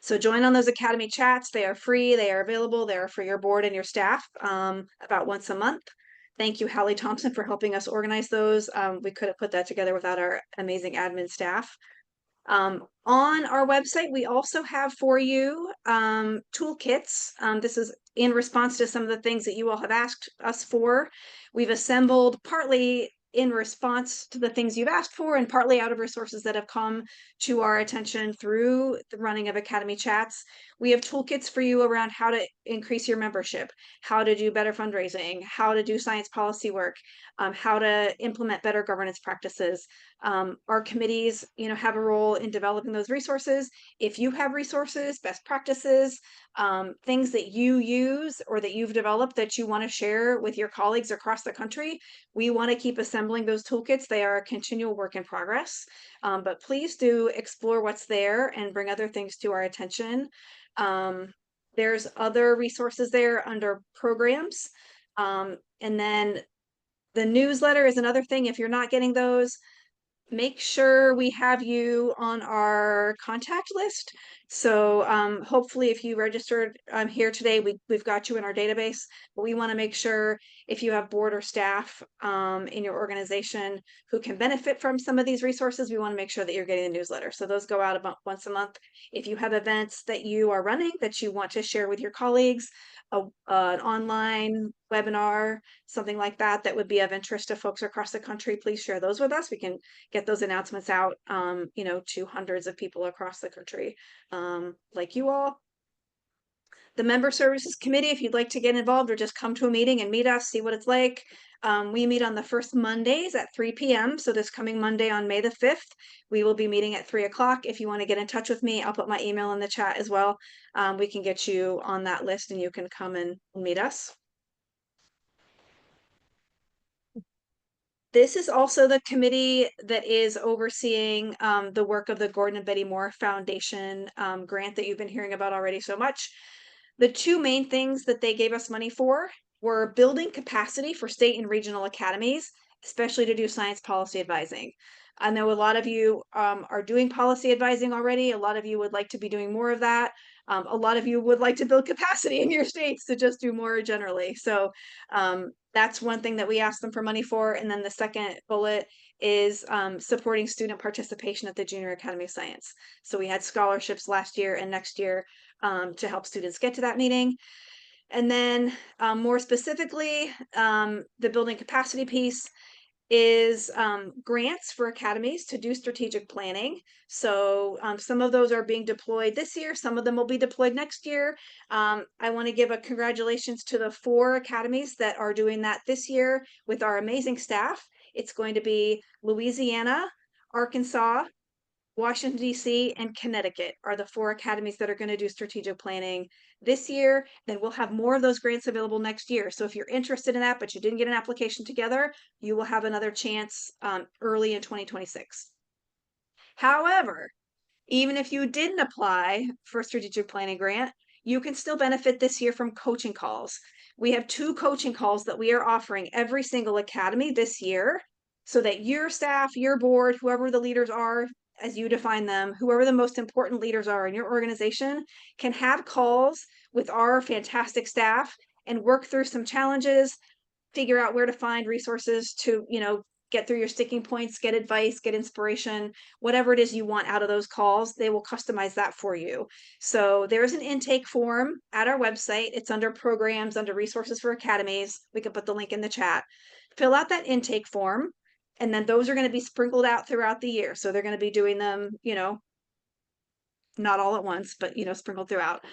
S12: So join on those academy chats. They are free, they are available, they are for your board and your staff about once a month. Thank you, Hallie Thompson, for helping us organize those. We couldn't put that together without our amazing admin staff. On our website, we also have for you toolkits. This is in response to some of the things that you all have asked us for. We've assembled partly in response to the things you've asked for, and partly out of resources that have come to our attention through the running of Academy Chats. We have toolkits for you around how to increase your membership, how to do better fundraising, how to do science policy work, how to implement better governance practices. Our committees, have a role in developing those resources. If you have resources, best practices, things that you use or that you've developed that you want to share with your colleagues across the country, we want to keep assembling those toolkits. They are a continual work in progress, but please do explore what's there and bring other things to our attention. There's other resources there under programs. And then the newsletter is another thing. If you're not getting those, make sure we have you on our contact list. So hopefully if you registered here today, we've got you in our database, but we want to make sure if you have board or staff in your organization who can benefit from some of these resources, we want to make sure that you're getting the newsletter. So those go out about once a month. If you have events that you are running that you want to share with your colleagues, an online webinar, something like that, that would be of interest to folks across the country, please share those with us. We can get those announcements out, to hundreds of people across the country, like you all. The Member Services Committee, if you'd like to get involved or just come to a meeting and meet us, see what it's like. We meet on the first Mondays at 3 p.m. So this coming Monday on May the 5th, we will be meeting at 3 o'clock. If you want to get in touch with me, I'll put my email in the chat as well. We can get you on that list and you can come and meet us. This is also the committee that is overseeing the work of the Gordon and Betty Moore Foundation grant that you've been hearing about already so much. The two main things that they gave us money for were building capacity for state and regional academies, especially to do science policy advising. I know a lot of you are doing policy advising already. A lot of you would like to be doing more of that. A lot of you would like to build capacity in your states to just do more generally. So that's one thing that we asked them for money for. And then the second bullet is supporting student participation at the Junior Academy of Science. So we had scholarships last year and next year to help students get to that meeting. And then more specifically, the building capacity piece is grants for academies to do strategic planning. So some of those are being deployed this year. Some of them will be deployed next year. I want to give a congratulations to the 4 academies that are doing that this year with our amazing staff. It's going to be Louisiana, Arkansas, Washington, D.C., and Connecticut are the 4 academies that are going to do strategic planning this year. Then we'll have more of those grants available next year. So if you're interested in that, but you didn't get an application together, you will have another chance early in 2026. However, even if you didn't apply for a strategic planning grant, you can still benefit this year from coaching calls. We have 2 coaching calls that we are offering every single academy this year so that your staff, your board, whoever the leaders are, as you define them, whoever the most important leaders are in your organization, can have calls with our fantastic staff and work through some challenges, figure out where to find resources to, get through your sticking points, get advice, get inspiration, whatever it is you want out of those calls, they will customize that for you. So there's an intake form at our website. It's under programs, under resources for academies. We can put the link in the chat. Fill out that intake form. And then those are going to be sprinkled out throughout the year. So they're going to be doing them, not all at once, but, sprinkled throughout.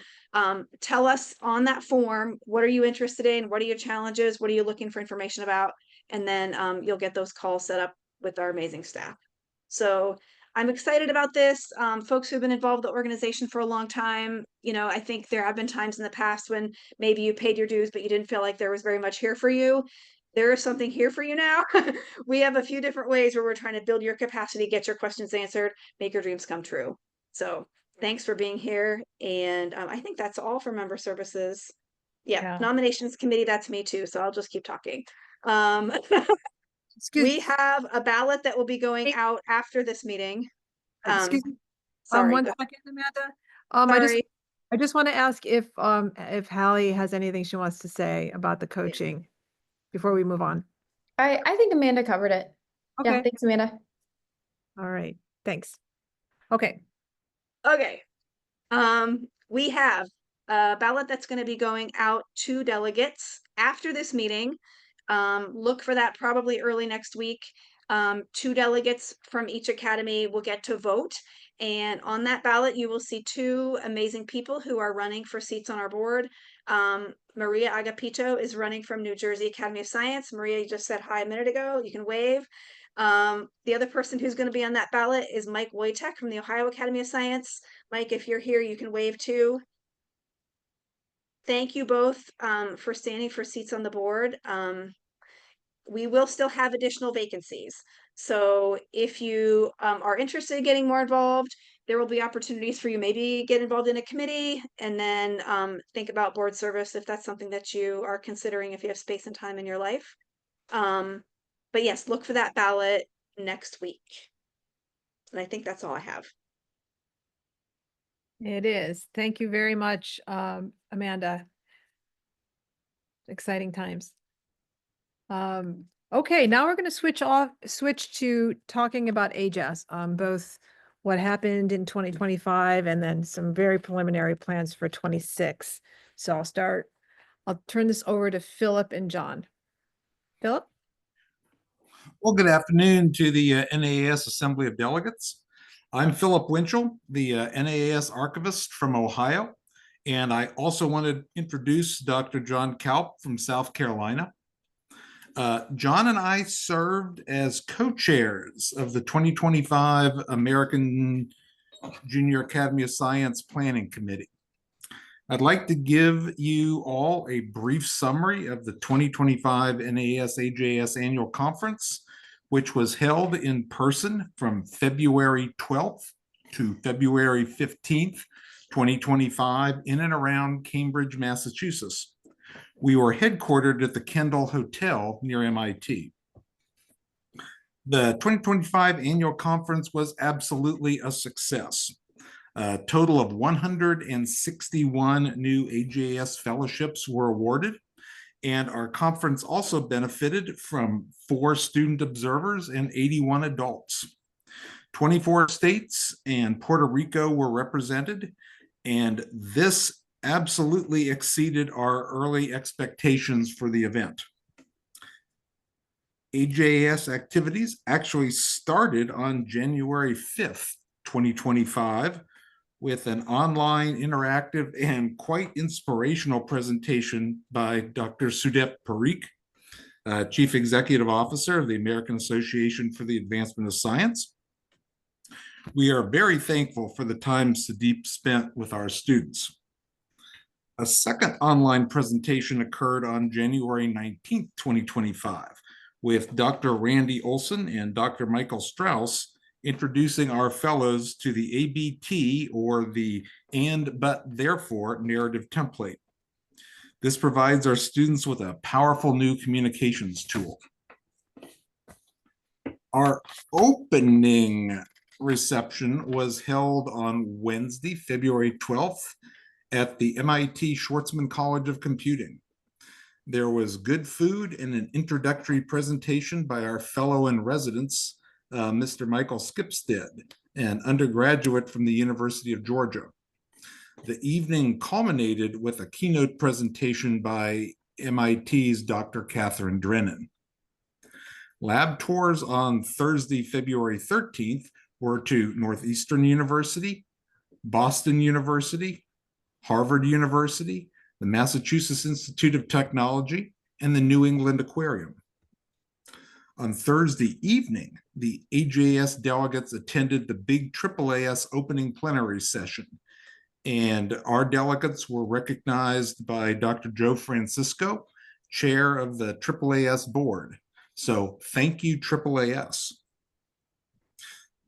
S12: Tell us on that form, what are you interested in? What are your challenges? What are you looking for information about? And then you'll get those calls set up with our amazing staff. So I'm excited about this. Folks who've been involved with the organization for a long time, I think there have been times in the past when maybe you paid your dues, but you didn't feel like there was very much here for you. There is something here for you now. We have a few different ways where we're trying to build your capacity, get your questions answered, make your dreams come true. So thanks for being here. And I think that's all for member services. Yeah. Nominations committee, that's me too. So I'll just keep talking. We have a ballot that will be going out after this meeting.
S1: Excuse me.
S12: Sorry.
S1: 1 second, Amanda.
S12: Sorry.
S1: I just want to ask if Hallie has anything she wants to say about the coaching before we move on.
S13: I think Amanda covered it.
S1: Okay.
S13: Yeah, thanks, Amanda.
S1: All right. Thanks. Okay.
S12: Okay. We have a ballot that's going to be going out to delegates after this meeting. Look for that probably early next week. 2 delegates from each academy will get to vote. And on that ballot, you will see 2 amazing people who are running for seats on our board. Maria Agapito is running from New Jersey Academy of Science. Maria, you just said hi a minute ago. You can wave. The other person who's going to be on that ballot is Mike Wojtek from the Ohio Academy of Science. Mike, if you're here, you can wave too. Thank you both for standing for seats on the board. We will still have additional vacancies. So if you are interested in getting more involved, there will be opportunities for you maybe get involved in a committee and then think about board service if that's something that you are considering if you have space and time in your life. But yes, look for that ballot next week. And I think that's all I have.
S1: It is. Thank you very much, Amanda. Exciting times. Okay, now we're going to switch to talking about AJAS, both what happened in 2025 and then some very preliminary plans for 26. So I'll turn this over to Philip and John. Philip?
S14: Well, good afternoon to the NAAS Assembly of Delegates. I'm Philip Winchell, the NAAS archivist from Ohio, and I also want to introduce Dr. John Kalp from South Carolina. John and I served as co-chairs of the 2025 American Junior Academy of Science Planning Committee. I'd like to give you all a brief summary of the 2025 NAAS AJS Annual Conference, which was held in person from February 12th to February 15th, 2025 in and around Cambridge, Massachusetts. We were headquartered at the Kendall Hotel near MIT. The 2025 annual conference was absolutely a success. A total of 161 new AJS fellowships were awarded, and our conference also benefited from 4 student observers and 81 adults. 24 states and Puerto Rico were represented, and this absolutely exceeded our early expectations for the event. AJS activities actually started on January 5th, 2025, with an online, interactive, and quite inspirational presentation by Dr. Sudip Parikh, Chief Executive Officer of the American Association for the Advancement of Science. We are very thankful for the time Sudip spent with our students. A second online presentation occurred on January 19th, 2025, with Dr. Randy Olson and Dr. Michael Strauss introducing our fellows to the ABT, or the and, but, therefore narrative template. This provides our students with a powerful new communications tool. Our opening reception was held on Wednesday, February 12th at the MIT Schwarzman College of Computing. There was good food and an introductory presentation by our fellow in residence, Mr. Michael Skipstead, an undergraduate from the University of Georgia. The evening culminated with a keynote presentation by MIT's Dr. Catherine Drennan. Lab tours on Thursday, February 13th were to Northeastern University, Boston University, Harvard University, the Massachusetts Institute of Technology, and the New England Aquarium. On Thursday evening, the AJS delegates attended the big AAAS opening plenary session, and our delegates were recognized by Dr. Joe Francisco, chair of the AAAS board. So thank you, AAAS.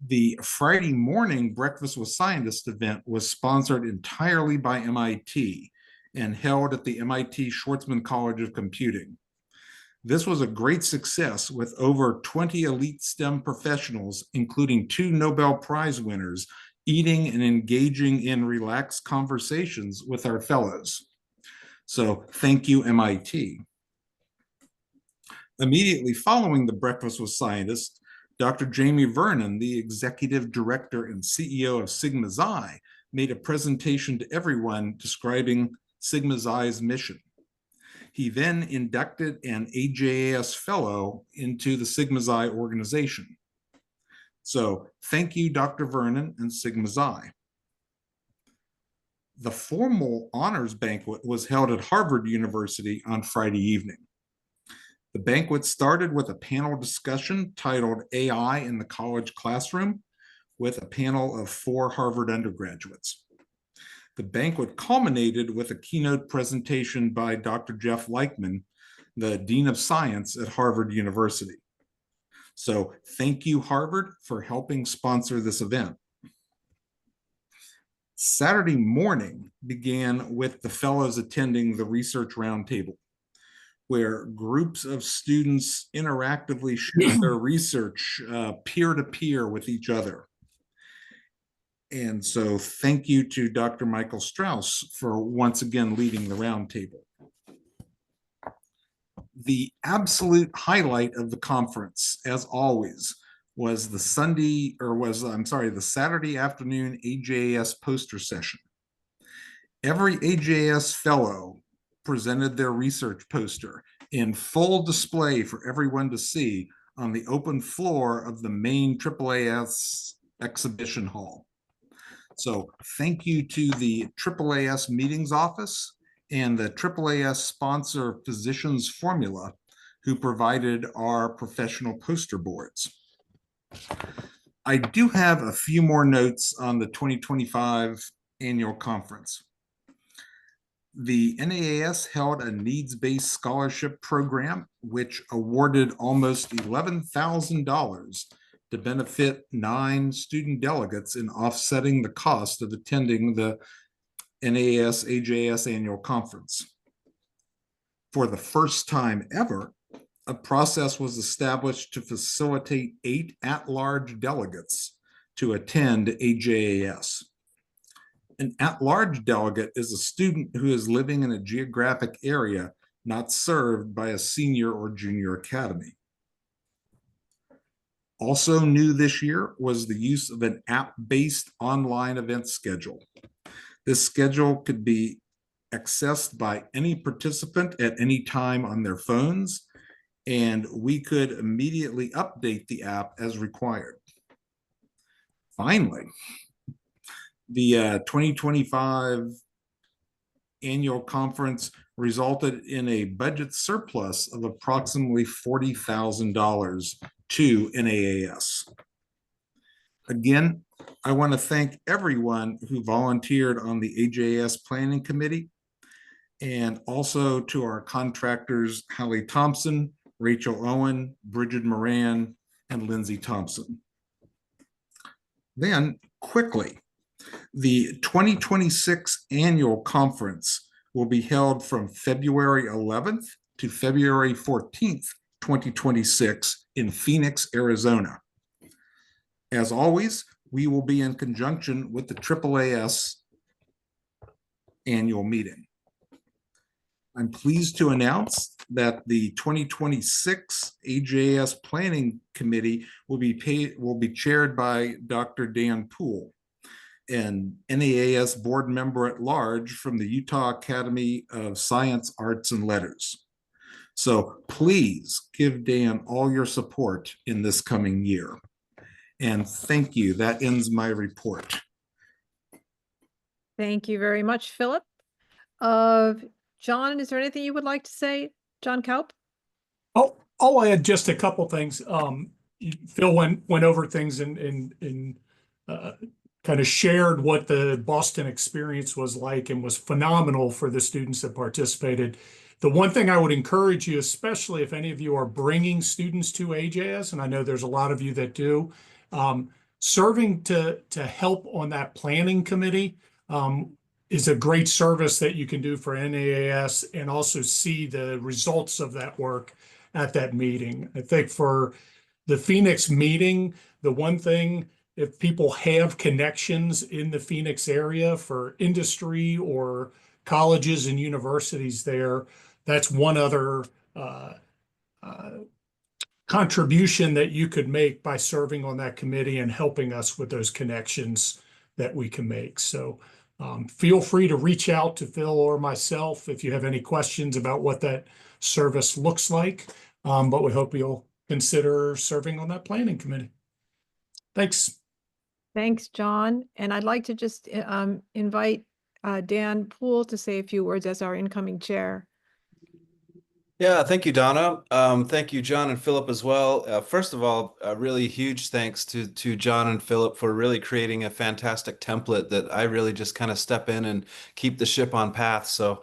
S14: The Friday morning Breakfast with Scientists event was sponsored entirely by MIT and held at the MIT Schwarzman College of Computing. This was a great success with over 20 elite STEM professionals, including 2 Nobel Prize winners, eating and engaging in relaxed conversations with our fellows. So thank you, MIT. Immediately following the Breakfast with Scientists, Dr. Jamie Vernon, the executive director and CEO of Sigma Xi, made a presentation to everyone describing Sigma Xi's mission. He then inducted an AJAS fellow into the Sigma Xi organization. So thank you, Dr. Vernon and Sigma Xi. The formal honors banquet was held at Harvard University on Friday evening. The banquet started with a panel discussion titled AI in the College Classroom with a panel of 4 Harvard undergraduates. The banquet culminated with a keynote presentation by Dr. Jeff Leichman, the Dean of Science at Harvard University. So thank you, Harvard, for helping sponsor this event. Saturday morning began with the fellows attending the research roundtable, where groups of students interactively shared their research peer-to-peer with each other. And so thank you to Dr. Michael Strauss for once again leading the roundtable. The absolute highlight of the conference, as always, was the Saturday afternoon AJAS poster session. Every AJAS fellow presented their research poster in full display for everyone to see on the open floor of the main AAAS exhibition hall. So thank you to the AAAS meetings office and the AAAS sponsor Physicians Formula, who provided our professional poster boards. I do have a few more notes on the 2025 annual conference. The NAAS held a needs-based scholarship program, which awarded almost $11,000 to benefit 9 student delegates in offsetting the cost of attending the NAAS AJS annual conference. For the first time ever, a process was established to facilitate 8 at-large delegates to attend AJAS. An at-large delegate is a student who is living in a geographic area not served by a senior or junior academy. Also new this year was the use of an app-based online event schedule. This schedule could be accessed by any participant at any time on their phones, and we could immediately update the app as required. Finally, the 2025 annual conference resulted in a budget surplus of approximately $40,000 to NAAS. Again, I want to thank everyone who volunteered on the AJS Planning Committee, and also to our contractors, Hallie Thompson, Rachel Owen, Bridget Moran, and Lindsay Thompson. Then, quickly, the 2026 annual conference will be held from February 11th to February 14th, 2026 in Phoenix, Arizona. As always, we will be in conjunction with the AAAS annual meeting. I'm pleased to announce that the 2026 AJS Planning Committee will be chaired by Dr. Dan Poole, an NAAS board member at large from the Utah Academy of Science, Arts, and Letters. So please give Dan all your support in this coming year. And thank you. That ends my report.
S1: Thank you very much, Philip. John, is there anything you would like to say? John Kaup?
S16: Oh, I'll add just a couple things. Phil went over things and kind of shared what the Boston experience was like and was phenomenal for the students that participated. The one thing I would encourage you, especially if any of you are bringing students to AJS, and I know there's a lot of you that do, serving to help on that planning committee is a great service that you can do for NAAS and also see the results of that work at that meeting. I think for the Phoenix meeting, the one thing, if people have connections in the Phoenix area for industry or colleges and universities there, that's one other contribution that you could make by serving on that committee and helping us with those connections that we can make. So Feel free to reach out to Phil or myself if you have any questions about what that service looks like. But we hope you'll consider serving on that planning committee. Thanks.
S1: Thanks, John. And I'd like to just invite Dan Poole to say a few words as our incoming chair.
S17: Yeah, thank you, Donna. Thank you, John and Philip as well. First of all, a really huge thanks to John and Philip for really creating a fantastic template that I really just kind of step in and keep the ship on path. So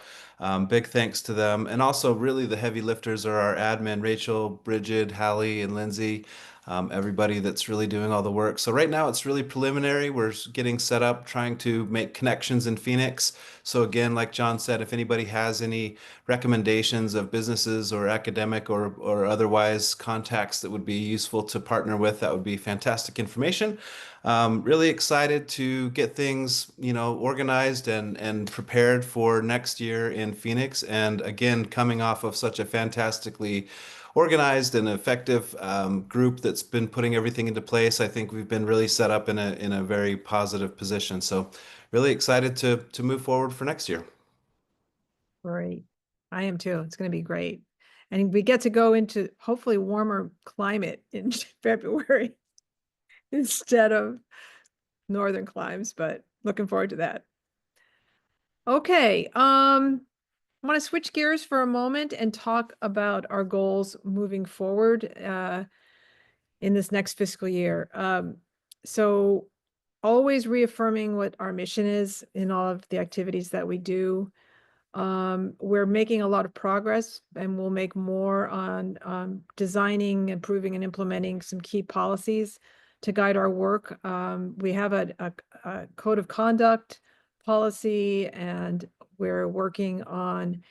S17: big thanks to them. And also really the heavy lifters are our admin, Rachel, Bridget, Hallie, and Lindsay. Everybody that's really doing all the work. So right now it's really preliminary. We're getting set up, trying to make connections in Phoenix. So again, like John said, if anybody has any recommendations of businesses or academic or otherwise contacts that would be useful to partner with, that would be fantastic information. Really excited to get things, organized and prepared for next year in Phoenix. And again, coming off of such a fantastically organized and effective group that's been putting everything into place, I think we've been really set up in a very positive position. So really excited to move forward for next year.
S1: Great. I am too. It's going to be great. And we get to go into hopefully warmer climate in February instead of northern climes, but looking forward to that. Okay. I want to switch gears for a moment and talk about our goals moving forward in this next fiscal year. So always reaffirming what our mission is in all of the activities that we do. We're making a lot of progress, and we'll make more on designing, improving, and implementing some key policies to guide our work. We have a code of conduct policy, and we're working on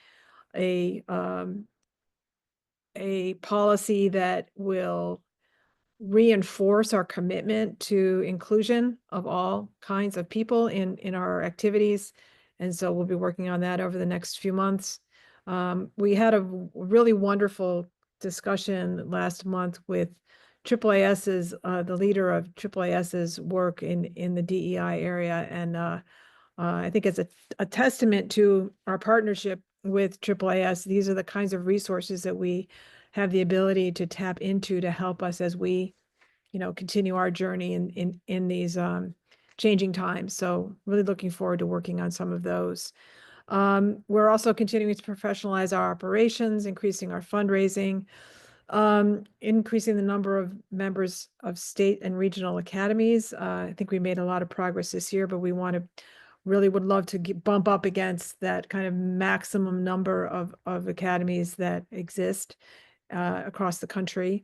S1: a policy that will reinforce our commitment to inclusion of all kinds of people in our activities. And so we'll be working on that over the next few months. We had a really wonderful discussion last month with AAAS's, the leader of AAAS's work in the DEI area. And I think it's a testament to our partnership with AAAS. These are the kinds of resources that we have the ability to tap into to help us as we, continue our journey in these changing times. So really looking forward to working on some of those. We're also continuing to professionalize our operations, increasing our fundraising, increasing the number of members of state and regional academies. I think we made a lot of progress this year, but we would love to bump up against that kind of maximum number of academies that exist across the country.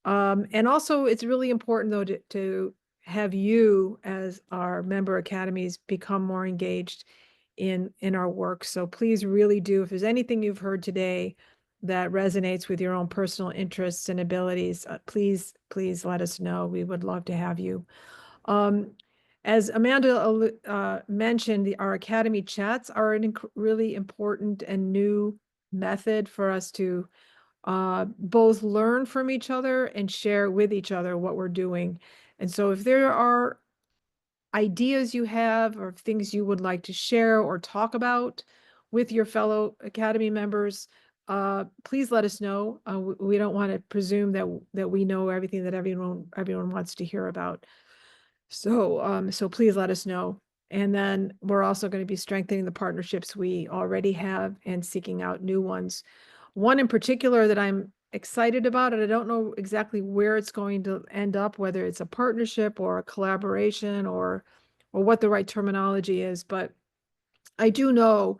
S1: And also it's really important though to have you as our member academies become more engaged in our work. So please really do, if there's anything you've heard today that resonates with your own personal interests and abilities, please let us know. We would love to have you. As Amanda mentioned, our Academy chats are a really important and new method for us to both learn from each other and share with each other what we're doing. And so if there are ideas you have or things you would like to share or talk about with your fellow Academy members, please let us know. We don't want to presume that we know everything that everyone wants to hear about. So please let us know. And then we're also going to be strengthening the partnerships we already have and seeking out new ones. One in particular that I'm excited about, and I don't know exactly where it's going to end up, whether it's a partnership or a collaboration or what the right terminology is, but I do know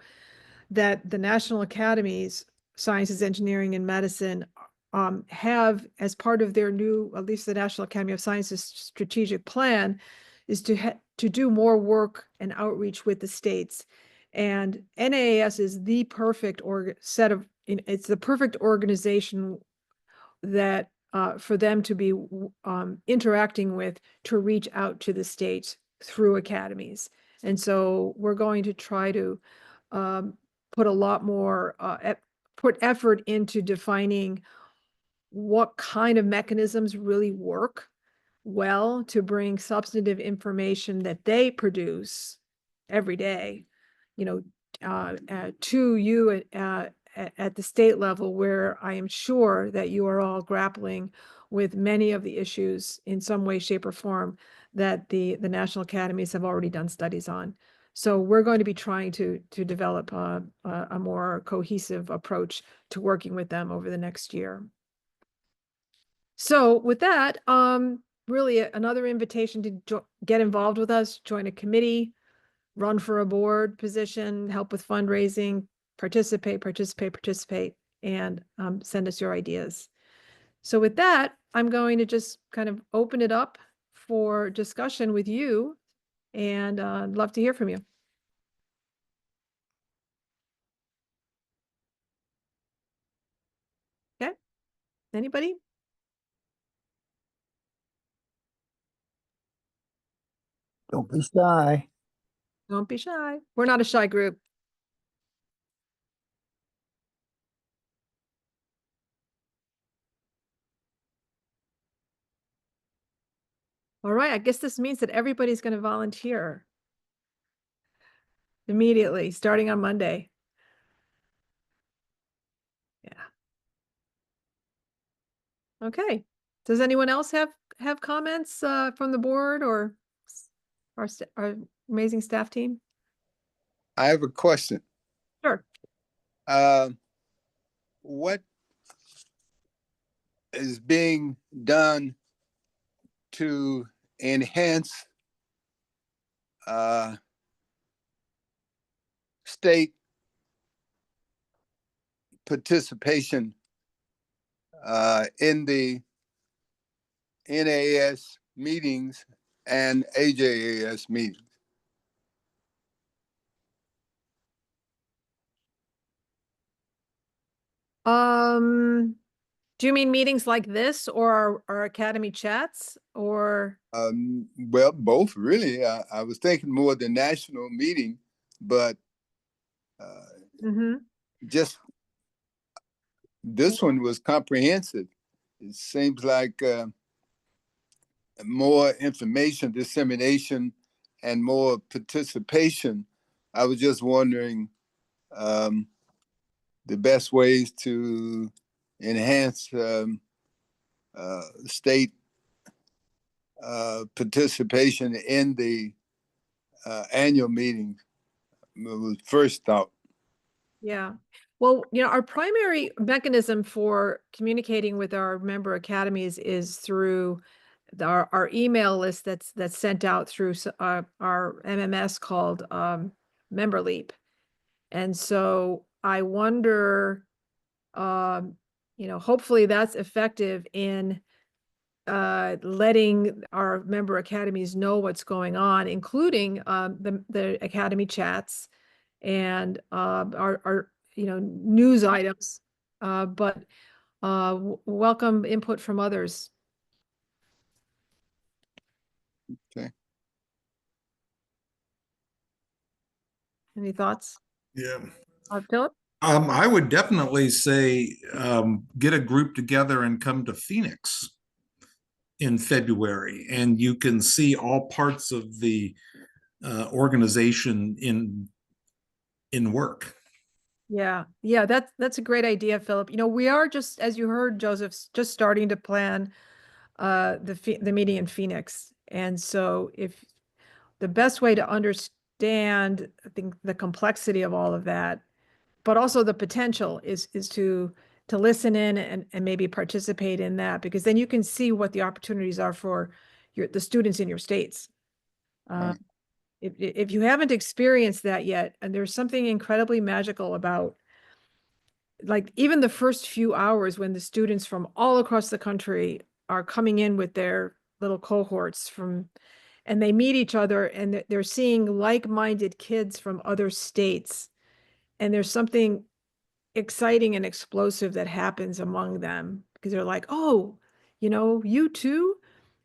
S1: that the National Academies, Sciences, Engineering, and Medicine have, as part of their new, at least the National Academy of Sciences strategic plan, is to do more work and outreach with the states. And NAAS is the perfect it's the perfect organization that for them to be interacting with to reach out to the states through academies. And so we're going to try to put a lot more put effort into defining what kind of mechanisms really work well to bring substantive information that they produce every day, you know, to you at the state level, where I am sure that you are all grappling with many of the issues in some way, shape, or form that the national academies have already done studies on. So we're going to be trying to develop a more cohesive approach to working with them over the next year. So with that, really another invitation to get involved with us, join a committee, run for a board position, help with fundraising, participate, and send us your ideas. So with that, I'm going to just kind of open it up for discussion with you, and I'd love to hear from you. Okay, anybody?
S9: Don't be shy.
S1: Don't be shy. We're not a shy group. All right, I guess this means that everybody's going to volunteer immediately, starting on Monday. Yeah. Okay. Does anyone else have comments from the board or our amazing staff team?
S28: I have a question.
S1: Sure.
S28: What is being done to enhance state participation in the NAS meetings and AJAS meetings?
S1: Do you mean meetings like this or our academy chats or?
S28: Well, both really. I was thinking more the national meeting, but just this one was comprehensive. It seems like more information dissemination and more participation. I was just wondering the best ways to enhance state participation in the annual meeting. Was first thought.
S1: Yeah. Well, our primary mechanism for communicating with our member academies is through our email list that's sent out through our MMS called Member Leap. And so I wonder, hopefully that's effective in letting our member academies know what's going on, including the academy chats and our news items, but welcome input from others.
S28: Okay.
S1: Any thoughts?
S14: Yeah.
S1: Philip?
S14: I would definitely say get a group together and come to Phoenix in February, and you can see all parts of the organization in work.
S1: Yeah, that's a great idea, Philip. We are just, as you heard, Joseph, just starting to plan the meeting in Phoenix, and so if the best way to understand, I think, the complexity of all of that, but also the potential is to listen in and maybe participate in that, because then you can see what the opportunities are for the students in your states.
S28: Right.
S1: If you haven't experienced that yet, and there's something incredibly magical about, like, even the first few hours when the students from all across the country are coming in with their little cohorts and they meet each other and they're seeing like-minded kids from other states. And there's something exciting and explosive that happens among them because they're like, oh, you too.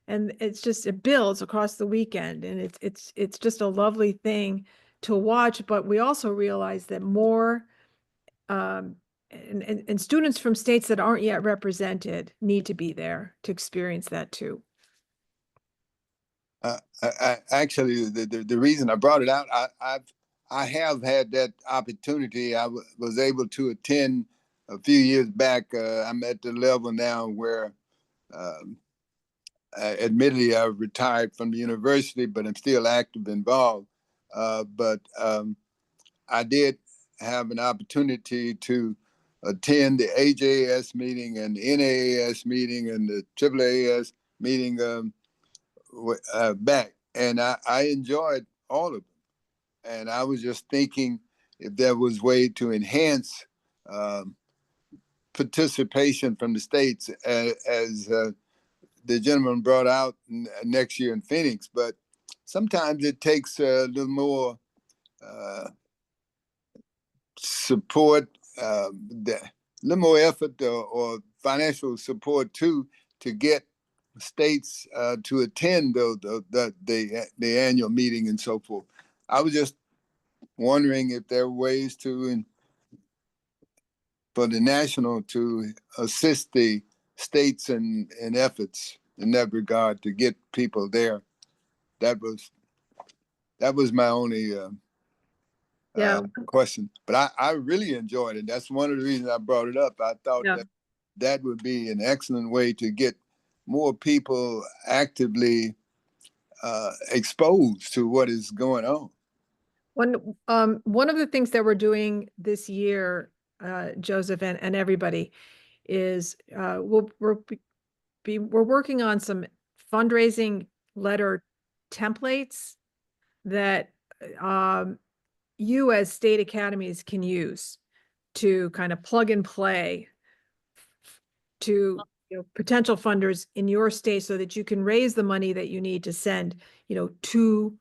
S1: And it builds across the weekend, and it's just a lovely thing to watch. But we also realize that more and students from states that aren't yet represented need to be there to experience that too.
S28: Actually, the reason I brought it out, I have had that opportunity. I was able to attend a few years back. I'm at the level now where, admittedly, I've retired from the university, but I'm still active involved. I did have an opportunity to attend the AJS meeting and the NAAS meeting and the AAAS meeting back, and I enjoyed all of them. And I was just thinking if there was way to enhance participation from the states, as the gentleman brought out next year in Phoenix. But sometimes it takes a little more support, a little more effort or financial support too, to get states to attend the annual meeting and so forth. I was just wondering if there are ways to, for the national to assist the states in efforts in that regard to get people there. That was my only question. But I really enjoyed it. That's one of the reasons I brought it up. I thought that would be an excellent way to get more people actively exposed to what is going on.
S1: One of the things that we're doing this year, Joseph and everybody, is we're working on some fundraising letter templates that you as state academies can use to kind of plug and play to potential funders in your state, so that you can raise the money that you need to send 2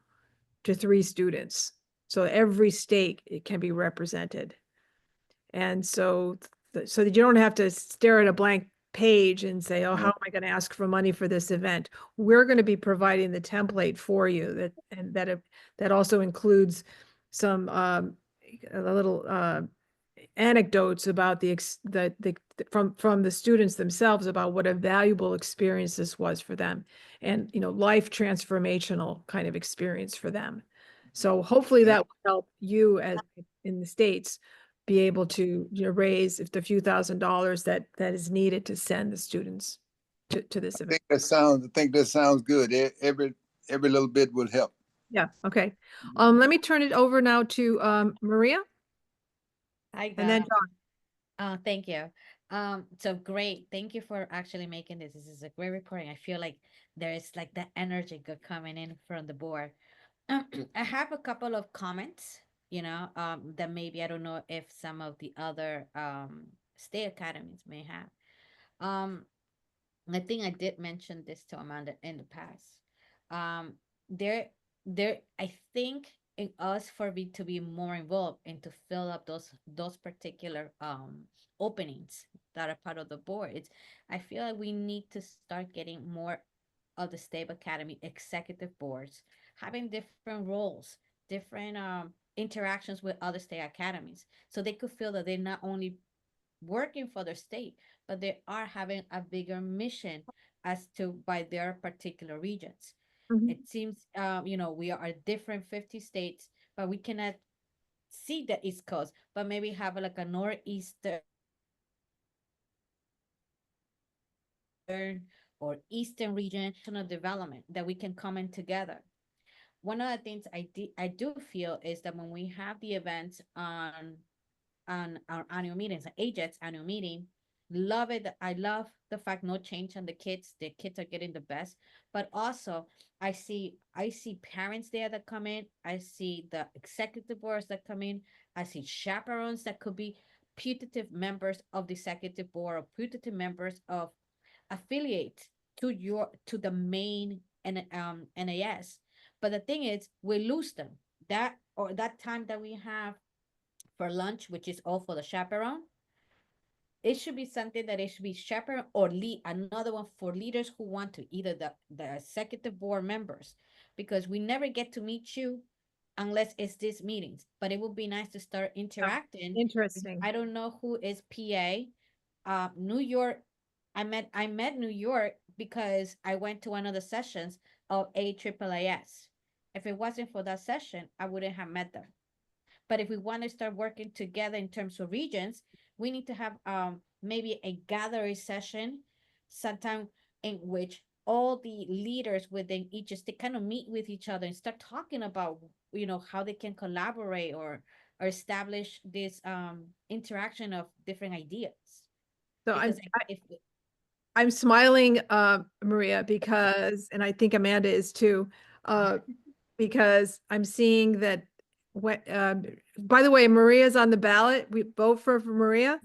S1: to 3 students. So every state, it can be represented. And so that you don't have to stare at a blank page and say, oh, how am I going to ask for money for this event? We're going to be providing the template for you that also includes some a little anecdotes about from the students themselves about what a valuable experience this was for them, and life transformational kind of experience for them. So hopefully that will help you as in the States be able to raise if the few $1,000s that is needed to send the students to this event.
S28: I think that sounds good. Every little bit will help.
S1: Yeah. Okay. Let me turn it over now to Maria.
S11: Hi,
S1: and then
S11: John. Thank you. So great. Thank you for actually making this. This is a great reporting. I feel like there is like that energy good coming in from the board. I have a couple of comments, that maybe I don't know if some of the other state academies may have. I think I did mention this to Amanda in the past. There, I think in us for me to be more involved and to fill up those particular openings that are part of the board. I feel like we need to start getting more of the state academy executive boards having different roles, different interactions with other state academies, so they could feel that they're not only working for their state, but they are having a bigger mission as to by their particular regions. It seems, we are different 50 states, but we cannot see the East Coast, but maybe have like a northeastern or eastern region of development that we can come in together. One of the things I do feel is that when we have the events on our annual meetings, AJET's annual meeting, love it. I love the fact no change on the kids are getting the best, but also I see parents there that come in. I see the executive boards that come in. I see chaperones that could be putative members of the executive board or putative members of affiliate to the main NAS. But the thing is, we lose them. That time that we have for lunch, which is all for the chaperone, it should be something that it should be chaperone or lead another one for leaders who want to, either the executive board members, because we never get to meet you unless it's these meetings. But it would be nice to start interacting.
S1: Interesting.
S11: I don't know who is PA. New York. I met New York because I went to one of the sessions of AAAS. If it wasn't for that session, I wouldn't have met them. But if we want to start working together in terms of regions, we need to have maybe a gathering session sometime in which all the leaders within each state kind of meet with each other and start talking about, you know, how they can collaborate or establish this interaction of different ideas.
S1: So
S11: Because
S1: I'm smiling, Maria, because, and I think Amanda is too, because I'm seeing that what, by the way, Maria's on the ballot. We vote for Maria.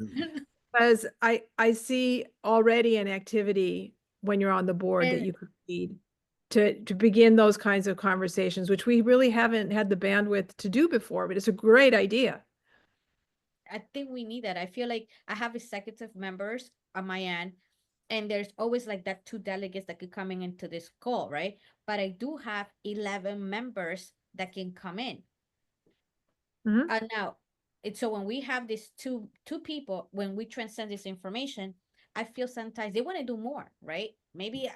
S1: Because I see already an activity when you're on the board that you could lead to begin those kinds of conversations, which we really haven't had the bandwidth to do before, but it's a great idea.
S11: I think we need that. I feel like I have executive members on my end, and there's always like that 2 delegates that could coming into this call, right? But I do have 11 members that can come in. And now, so when we have these two people, when we transcend this information, I feel sometimes they want to do more, right? Maybe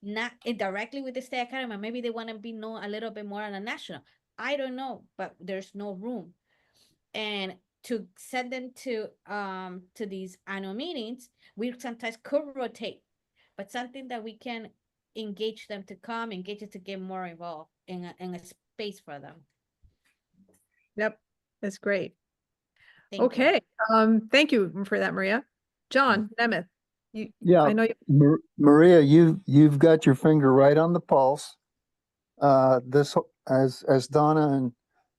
S11: not indirectly with the state academy, maybe they want to be known a little bit more on a national. I don't know, but there's no room. And to send them to these annual meetings, we sometimes could rotate, but something that we can engage them to come, engage them to get more involved in a space for them.
S1: Yep, that's great.
S11: Thank you.
S1: Okay, thank you for that, Maria. John Nemeth,
S9: Yeah,
S1: I know you.
S9: Maria, you've got your finger right on the pulse. This, as Donna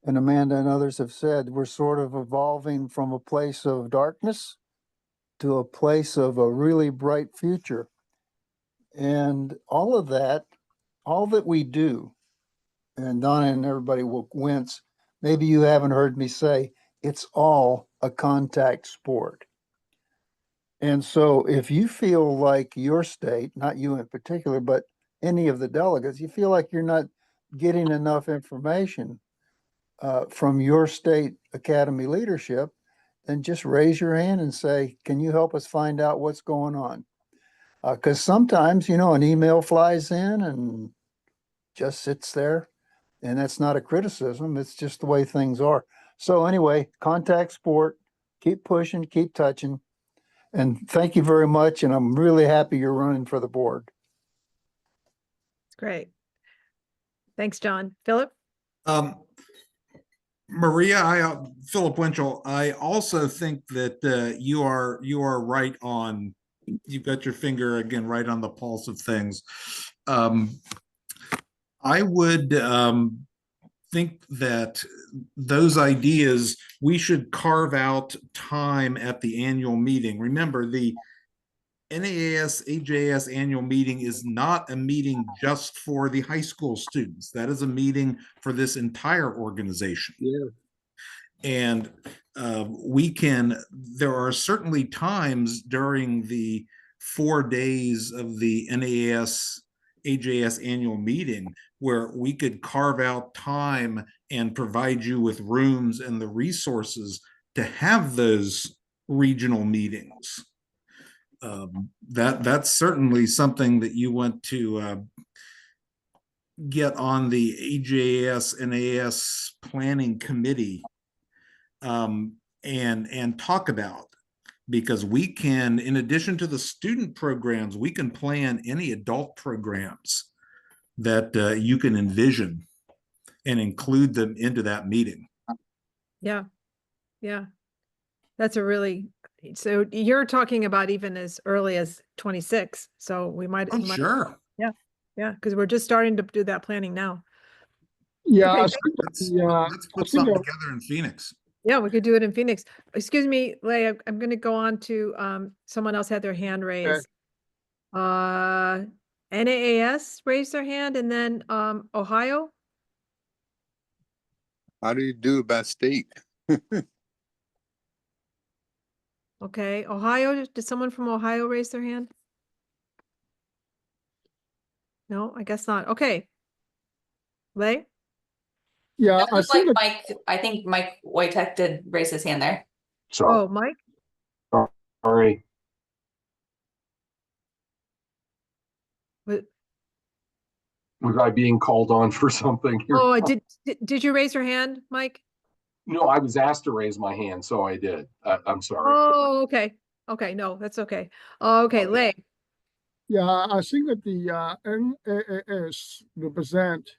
S9: and Amanda and others have said, we're sort of evolving from a place of darkness to a place of a really bright future. And all that we do, and Donna and everybody will wince, maybe you haven't heard me say, it's all a contact sport. And so if you feel like your state, not you in particular, but any of the delegates, you feel like you're not getting enough information from your state academy leadership, then just raise your hand and say, can you help us find out what's going on? Because sometimes, you know, an email flies in and just sits there, and that's not a criticism. It's just the way things are. So anyway, contact sport, keep pushing, keep touching. And thank you very much. And I'm really happy you're running for the board.
S1: It's great. Thanks, John. Philip?
S14: Maria, Philip Winchell, I also think that you are right on. You've got your finger again right on the pulse of things. I would think that those ideas, we should carve out time at the annual meeting. Remember, the NAAS AJS annual meeting is not a meeting just for the high school students. That is a meeting for this entire organization.
S9: Yeah.
S14: And there are certainly times during the 4 days of the NAAS AJS annual meeting where we could carve out time and provide you with rooms and the resources to have those regional meetings. That's certainly something that you want to get on the AJS NAS planning committee and talk about, because we can, in addition to the student programs, we can plan any adult programs that you can envision and include them into that meeting.
S1: Yeah. Yeah. That's a really, so you're talking about even as early as 26. So we might.
S14: Oh, sure.
S1: Yeah. Yeah. Because we're just starting to do that planning now.
S15: Yeah,
S1: Okay,
S14: let's put something together in Phoenix.
S1: Yeah, we could do it in Phoenix. Excuse me, Leigh, I'm going to go on to someone else had their hand raised. NAAS raised their hand, and then Ohio.
S28: How do you do it by state?
S1: Okay, Ohio, did someone from Ohio raise their hand? No, I guess not. Okay. Leigh?
S15: Yeah,
S13: It looks like Mike, I think Mike Wojtek did raise his hand there.
S1: Oh, Mike?
S10: Sorry.
S1: But
S18: Was I being called on for something here?
S1: Oh, did you raise your hand, Mike?
S18: No, I was asked to raise my hand, so I did. I'm sorry.
S1: Oh, okay. Okay, no, that's okay. Okay, Lei.
S15: Yeah, I think that the NAAS represent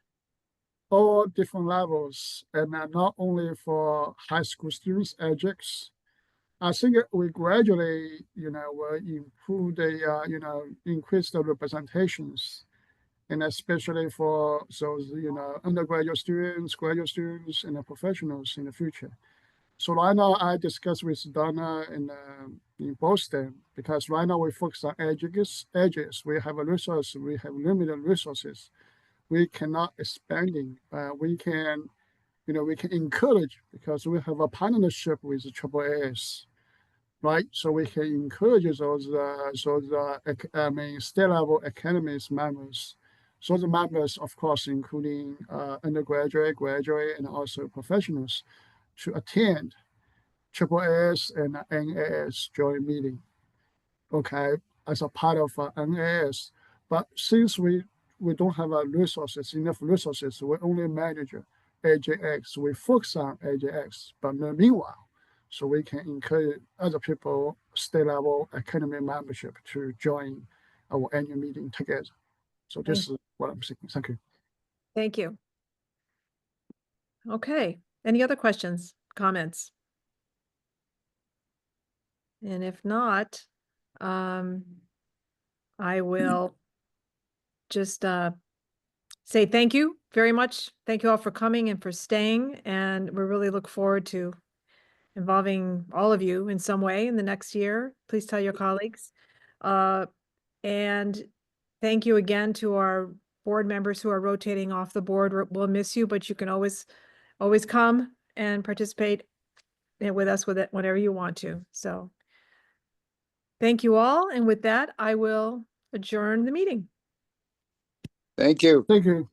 S15: all different levels, and not only for high school students, EdX. I think we gradually, will improve the, increase the representations, and especially for those, undergraduate students, graduate students, and the professionals in the future. So right now, I discussed with Donna in Boston, because right now we focus on edges. We have a resource, we have limited resources. We cannot expanding. We can, we can encourage, because we have a partnership with AAAS, right? So we can encourage those state level academies members. So the members, of course, including undergraduate, graduate, and also professionals, to attend AAAS and NAS joint meeting, okay, as a part of NAS. But since we don't have enough resources, we only manage AJX. We focus on AJX, but meanwhile, so we can encourage other people, state level academy membership, to join our annual meeting together. So this is what I'm thinking. Thank you.
S1: Thank you. Okay, any other questions, comments? And if not, I will just say thank you very much. Thank you all for coming and for staying. And we really look forward to involving all of you in some way in the next year. Please tell your colleagues. And thank you again to our board members who are rotating off the board. We'll miss you, but you can always come and participate with us with it whenever you want to. So thank you all. And with that, I will adjourn the meeting.
S28: Thank you.
S15: Thank you.